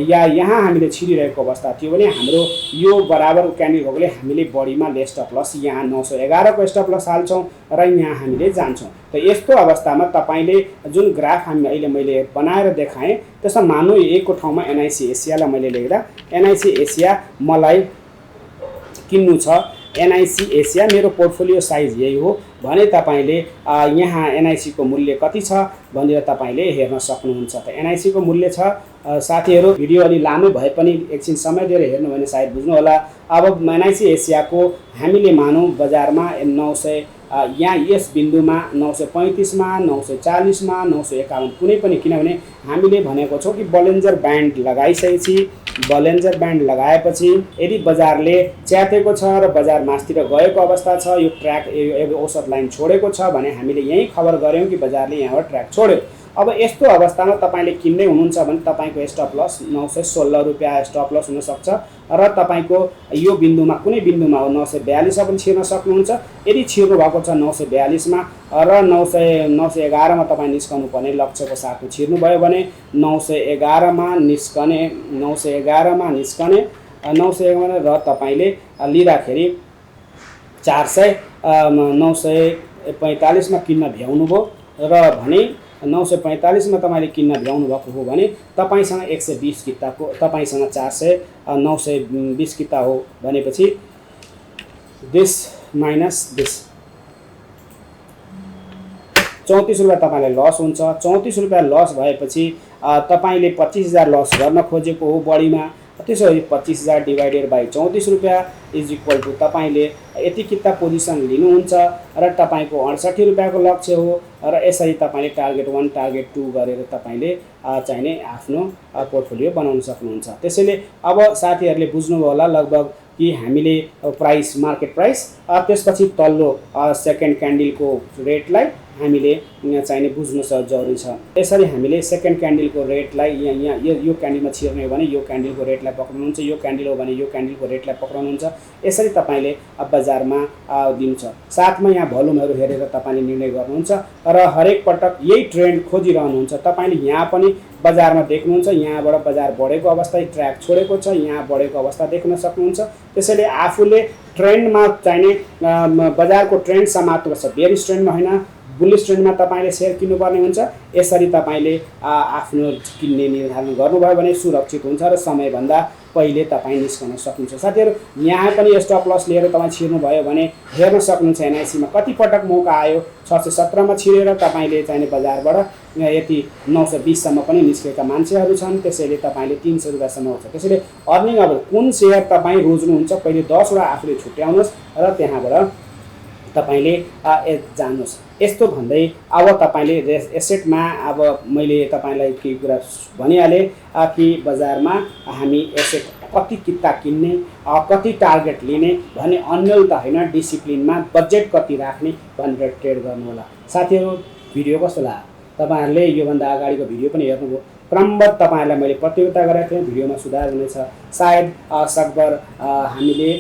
A: या यहाँ हामीले छिरिरहेको अवस्था थियो भने हाम्रो यो बराबर क्यान्डल भएकोले हामीले बढीमा ले स्टप लस यहाँ 911 को स्टप लस हाल्छौं र यहाँ हामीले जान्छौं। त यस्तो अवस्थामा तपाईले जुन ग्राफ हामी अहिले मैले बनाएर देखाएँ त्यसमा मानौ एकको ठाउँमा एनआईसी एसियालाई मैले लेख्दा एनआईसी एसिया मलाई किन्नु छ। एनआईसी एसिया मेरो पोर्टफोलियो साइज यही हो भने तपाईले यहाँ एनआईसी को मूल्य कति छ भनेर तपाईले हेर्न सक्नुहुन्छ। त एनआईसी को मूल्य छ साथीहरु, भिडियो अलि लामो भए पनि एकछिन समय दिएर हेर्नु भने सायद बुझ्नु होला। अब एनआईसी एसिया को हामीले मानौं बजारमा 900 यहाँ यस बिन्दुमा 935 मा 940 मा 951 कुनै पनि, किनभने हामीले भनेको छौं कि बलेन्जर ब्यान्ड लगाइसकेपछि बलेन्जर ब्यान्ड लगाएपछि यदि बजारले च्यातेको छ र बजार मास्तिर गएको अवस्था छ, यो ट्र्याक औसत लाइन छोडेको छ भने हामीले यही खबर गर्यौं कि बजारले यहाँबाट ट्र्याक छोड्यो। अब यस्तो अवस्थामा तपाईले किन्दै हुनुहुन्छ भने तपाईको स्टप लस 916 रुपैयाँ स्टप लस हुन सक्छ र तपाईको यो बिन्दुमा कुनै बिन्दुमा हो 942 पनि छिर्न सक्नुहुन्छ। यदि छिर्नु भएको छ 942 मा र 911 मा तपाई निस्कनु पर्ने लक्ष्यको साथमा छिर्नु भयो भने 911 मा निस्कने 911 र तपाईले लिँदाखेरि 945 मा किन्न भ्याउनु भयो र भने 945 मा तपाईले किन्न भ्याउनु भएको हो भने तपाईसँग 120 किताको, तपाईसँग 920 किता हो भनेपछि दिस माइनस दिस 34 रुपैयाँ तपाईलाई लस हुन्छ। 34 रुपैयाँ लस भएपछि तपाईले 25000 लस गर्न खोजेको हो बढीमा, त्यसैले 25000 डिवाइडेड बाइ 34 रुपैयाँ इज इक्वल टु तपाईले यति किता पोजिसन लिनुहुन्छ र तपाईको 68 रुपैयाँको लक्ष्य हो र यसरी तपाईले टार्गेट 1 टार्गेट 2 गरेर तपाईले चाहिने आफ्नो पोर्टफोलियो बनाउन सक्नुहुन्छ। त्यसैले अब साथीहरुले बुझ्नुभयो होला लगभग कि हामीले प्राइस मार्केट प्राइस त्यसपछि तल्लो सेकेन्ड क्यान्डलको रेटलाई हामीले चाहिने बुझ्नु जरुरी छ। यसरी हामीले सेकेन्ड क्यान्डलको रेटलाई यहाँ यो क्यान्डलमा छिर्ने हो भने यो क्यान्डलको रेटलाई पक्राउनुहुन्छ, यो क्यान्डल हो भने यो क्यान्डलको रेटलाई पक्राउनुहुन्छ। यसरी तपाईले बजारमा दिनु छ। साथमा यहाँ भोल्युमहरु हेरेर तपाईले निर्णय गर्नुहुन्छ र हरेक पटक यही ट्रेन्ड खोजिरहनुहुन्छ। तपाईले यहाँ पनि बजारमा देख्नुहुन्छ, यहाँबाट बजार बढेको अवस्था ट्र्याक छोडेको छ, यहाँ बढेको अवस्था देख्न सक्नुहुन्छ। त्यसैले आफूले ट्रेन्डमा चाहिने बजारको ट्रेन्ड समात्नुपर्छ, बेयरिश ट्रेन्डमा हैन बुलिश ट्रेन्डमा तपाईले शेयर किन्नुपर्ने हुन्छ। यसरी तपाईले आफ्नो किन्ने निर्धारण गर्नुभयो भने सुरक्षित हुन्छ र समयभन्दा पहिले तपाई निस्कन सक्नुहुन्छ। साथीहरु, यहाँ पनि स्टप लस लिएर तपाई छिर्नु भयो भने हेर्न सक्नुहुन्छ एनआईसी मा कति पटक मौका आयो। 617 मा छिरेर तपाईले चाहिने बजारबाट यति 920 सम्म पनि निस्केका मान्छेहरु छन्। त्यसैले तपाईले 300 रुपैयाँ सम्म हुन्छ। त्यसैले अर्निङ अब कुन शेयर तपाई रोज्नुहुन्छ पहिले 10 वटा आफूले छुट्याउनुहोस् र त्यहाँबाट तपाईले जान्नुस्। यस्तो भन्दै अब तपाईले एसेटमा अब मैले तपाईलाई के कुरा भनिहाले कि बजारमा हामी एसेट कति किता किन्ने, कति टार्गेट लिने भन्ने अन्यल त हैन, डिसिप्लिनमा बजेट कति राख्ने भनेर ट्रेड गर्नु होला। साथीहरु, भिडियो कस्तो लाग्यो? तपाईहरुले यो भन्दा अगाडिको भिडियो पनि हेर्नुभयो। क्रमबद्ध तपाईहरुलाई मैले प्रतियोगिता गरेको थिएँ, भिडियोमा सुधार हुनेछ। सायद सकभर हामीले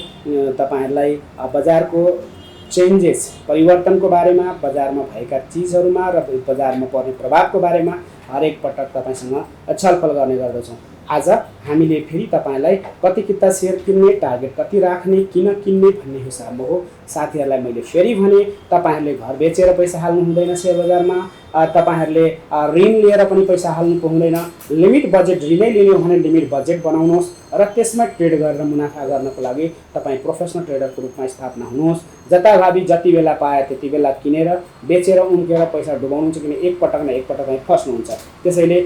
A: तपाईहरुलाई बजारको चेन्जेस परिवर्तनको बारेमा, बजारमा भएका चीजहरुमा र बजारमा पर्ने प्रभावको बारेमा हरेक पटक तपाईसँग छलफल गर्ने गर्दछौं। आज हामीले फेरि तपाईलाई कति किता शेयर किन्ने, टार्गेट कति राख्ने, किन किन्ने भन्ने हिसाबमा हो। साथीहरुलाई मैले फेरि भने तपाईहरुले घर बेचेर पैसा हाल्नु हुँदैन शेयर बजारमा, तपाईहरुले ऋण लिएर पनि पैसा हाल्नु हुँदैन। लिमिट बजेट ऋणै लिने हो भने लिमिट बजेट बनाउनुहोस् र त्यसमा ट्रेड गरेर मुनाफा गर्नको लागि तपाई प्रोफेसनल ट्रेडरको रूपमा स्थापना हुनुहोस्। जताभावी जति बेला पाए त्यति बेला किनेर बेचेर उम्केर पैसा डुबाउनुहुन्छ, किन एक पटक न एक पटक फस्नुहुन्छ। त्यसैले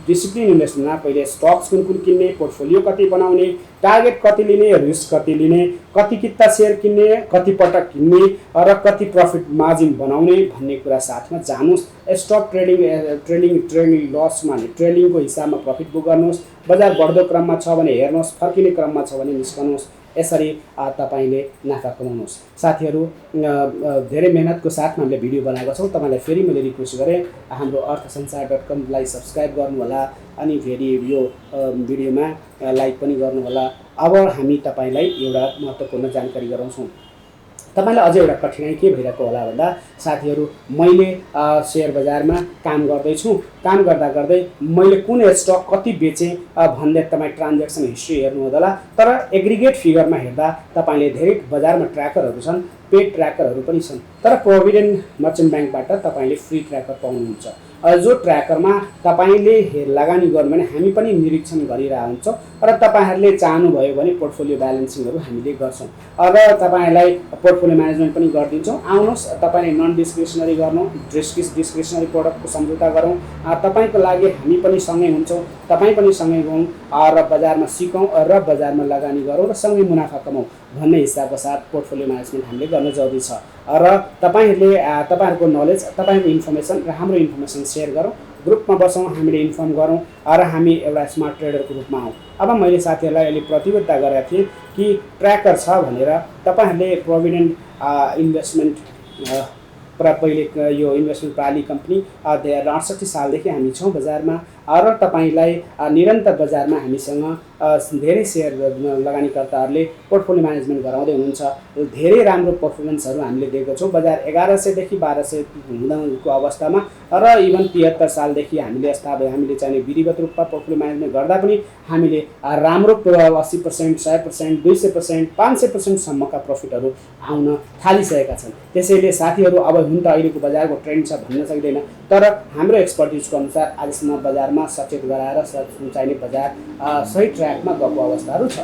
A: डिसिप्लिन इन्भेस्टमेन्टमा पहिले स्टक्स कुन किन्ने, पोर्टफोलियो कति बनाउने, टार्गेट कति लिने, रिस्क कति लिने, कति किता शेयर किन्ने, कति पटक किन्ने र कति प्रॉफिट मार्जिन बनाउने भन्ने कुरा साथमा जानुस्। स्टक ट्रेडिङ लसमा ट्रेडिङको हिसाबमा प्रॉफिट बुक गर्नुहोस्। बजार बढ्दो क्रममा छ भने हेर्नुहोस्, फर्किने क्रममा छ भने निस्कनुहोस्। यसरी तपाईले नाफा कमाउनुहोस्। साथीहरु, धेरै मेहनतको साथमा हामीले भिडियो बनाएका छौं। तपाईलाई फेरि मैले रिक्वेस्ट गरे हाम्रो अर्थसंसार.com लाई सब्स्क्राइब गर्नु होला अनि फेरि यो भिडियोमा लाइक पनि गर्नु होला। अब हामी तपाईलाई एउटा महत्त्वपूर्ण जानकारी गराउँछौं। तपाईलाई अझै एउटा कठिनाइ के भइरहेको होला भन्दा साथीहरु, मैले शेयर बजारमा काम गर्दै छु, काम गर्दा गर्दै मैले कुन स्टक कति बेचे भन्ने तपाई ट्रान्ज्याक्सन हिस्ट्री हेर्नु होला। तर एग्रिगेट फिगरमा हेर्दा तपाईले धेरै बजारमा ट्र्याकरहरु छन्, पेड ट्र्याकरहरु पनि छन्। तर प्रोभिडेन्ट मर्चेन्ट बैंकबाट तपाईले फ्री ट्र्याकर पाउनुहुन्छ। जो ट्र्याकरमा तपाईँले लगानी गर्नु भने हामी पनि निरीक्षण गरिरहेका हुन्छौँ र तपाईँहरूले चाहनुभयो भने पोर्टफोलियो ब्यालेन्सिङहरू हामीले गर्छौँ र तपाईँलाई पोर्टफोलियो म्यानेजमेन्ट पनि गरिदिन्छौँ। आउनुहोस्, तपाईँले नन डिस्क्रिसनरी गर्नु, डिस्क्रिसनरी प्रोडक्टको सम्झौता गरौँ। तपाईँको लागि हामी पनि सँगै हुन्छौँ, तपाईँ पनि सँगै गयौँ र बजारमा सिकौँ र बजारमा लगानी गरौँ र सँगै मुनाफा कमाउँ भन्ने हिसाबको साथ पोर्टफोलियो म्यानेजमेन्ट हामीले गर्न जरुरी छ। र तपाईँहरूले तपाईँहरूको नलेज, तपाईँको इन्फर्मेसन र हाम्रो इन्फर्मेसन सेयर गरौँ, ग्रुपमा बसौँ, हामीले इन्फर्म गरौँ र हामी एउटा स्मार्ट ट्रेडरको रूपमा हौँ। अब मैले साथीहरूलाई अहिले प्रतिबद्धता गरेका थिएँ कि ट्र्याकर छ भनेर तपाईँहरूले प्रोभिडेन्ट इन्भेस्टमेन्ट पहिले यो इन्भेस्टमेन्ट प्रणाली कम्पनी 2068 सालदेखि हामी छौँ बजारमा र तपाईँलाई निरन्तर बजारमा हामीसँग धेरै सेयर लगानीकर्ताहरूले पोर्टफोलियो म्यानेजमेन्ट गराउँदै हुनुहुन्छ। धेरै राम्रो पर्फर्मेन्सहरू हामीले देखेको छौँ। बजार 1100 देखि 1200 हुँदाको अवस्थामा र इभन 73 सालदेखि हामीले चाहिने विधिवत रूपमा पोर्टफोलियो म्यानेजमेन्ट गर्दा पनि हामीले राम्रो 80%, 100%, 200%, 500% सम्मका प्रफिटहरू आउन थालिसकेका छन्। त्यसैले साथीहरू, अब हुन त अहिलेको बजारको ट्रेन्ड छ भन्न सक्दैन, तर हाम्रो एक्सपर्टिजको अनुसार आजसम्म बजारमा सचेत गराएर चाहिने बजार सही ट्र्याकमा गएको अवस्थाहरू छ।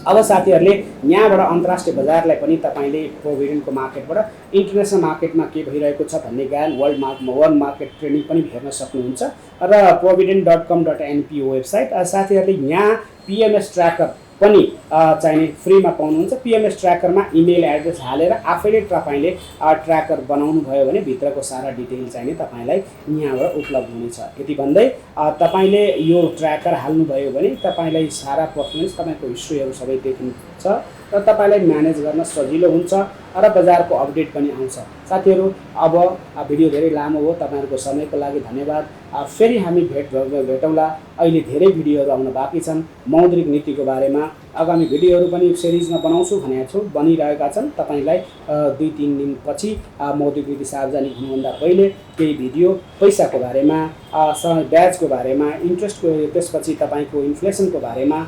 A: अब साथीहरूले यहाँबाट अन्तर्राष्ट्रिय बजारलाई पनि तपाईँले प्रोभिडेन्टको मार्केटबाट इन्टरनेसनल मार्केटमा के भइरहेको छ भन्ने ज्ञान वर्ल्ड मार्केट ट्रेडिङ पनि हेर्न सक्नुहुन्छ र provident.com.np वेबसाइट। साथीहरूले यहाँ PMS ट्र्याकर पनि चाहिने फ्रीमा पाउनुहुन्छ। PMS ट्र्याकरमा इमेल एड्रेस हालेर आफैले तपाईँले ट्र्याकर बनाउनु भयो भने भित्रको सारा डिटेल चाहिने तपाईँलाई यहाँबाट उपलब्ध हुनेछ। यति भन्दै तपाईँले यो ट्र्याकर हाल्नुभयो भने तपाईँलाई सारा पर्फर्मेन्स, तपाईँको हिस्ट्रीहरू सबै देखिन्छ र तपाईँलाई म्यानेज गर्न सजिलो हुन्छ र बजारको अपडेट पनि आउँछ। साथीहरू, अब भिडियो धेरै लामो हो, तपाईँहरूको समयको लागि धन्यवाद। फेरि हामी भेटौँला। अहिले धेरै भिडियोहरू आउन बाँकी छन्। मौद्रिक नीतिको बारेमा आगामी भिडियोहरू पनि सिरिजमा बनाउँछु भनेका छु, बनिरहेका छन्। तपाईँलाई 2-3 दिनपछि मौद्रिक नीति सार्वजनिक हुनुभन्दा पहिले केही भिडियो पैसाको बारेमा, ब्याजको बारेमा, इन्ट्रेस्टको, त्यसपछि तपाईँको इन्फ्लेसनको बारेमा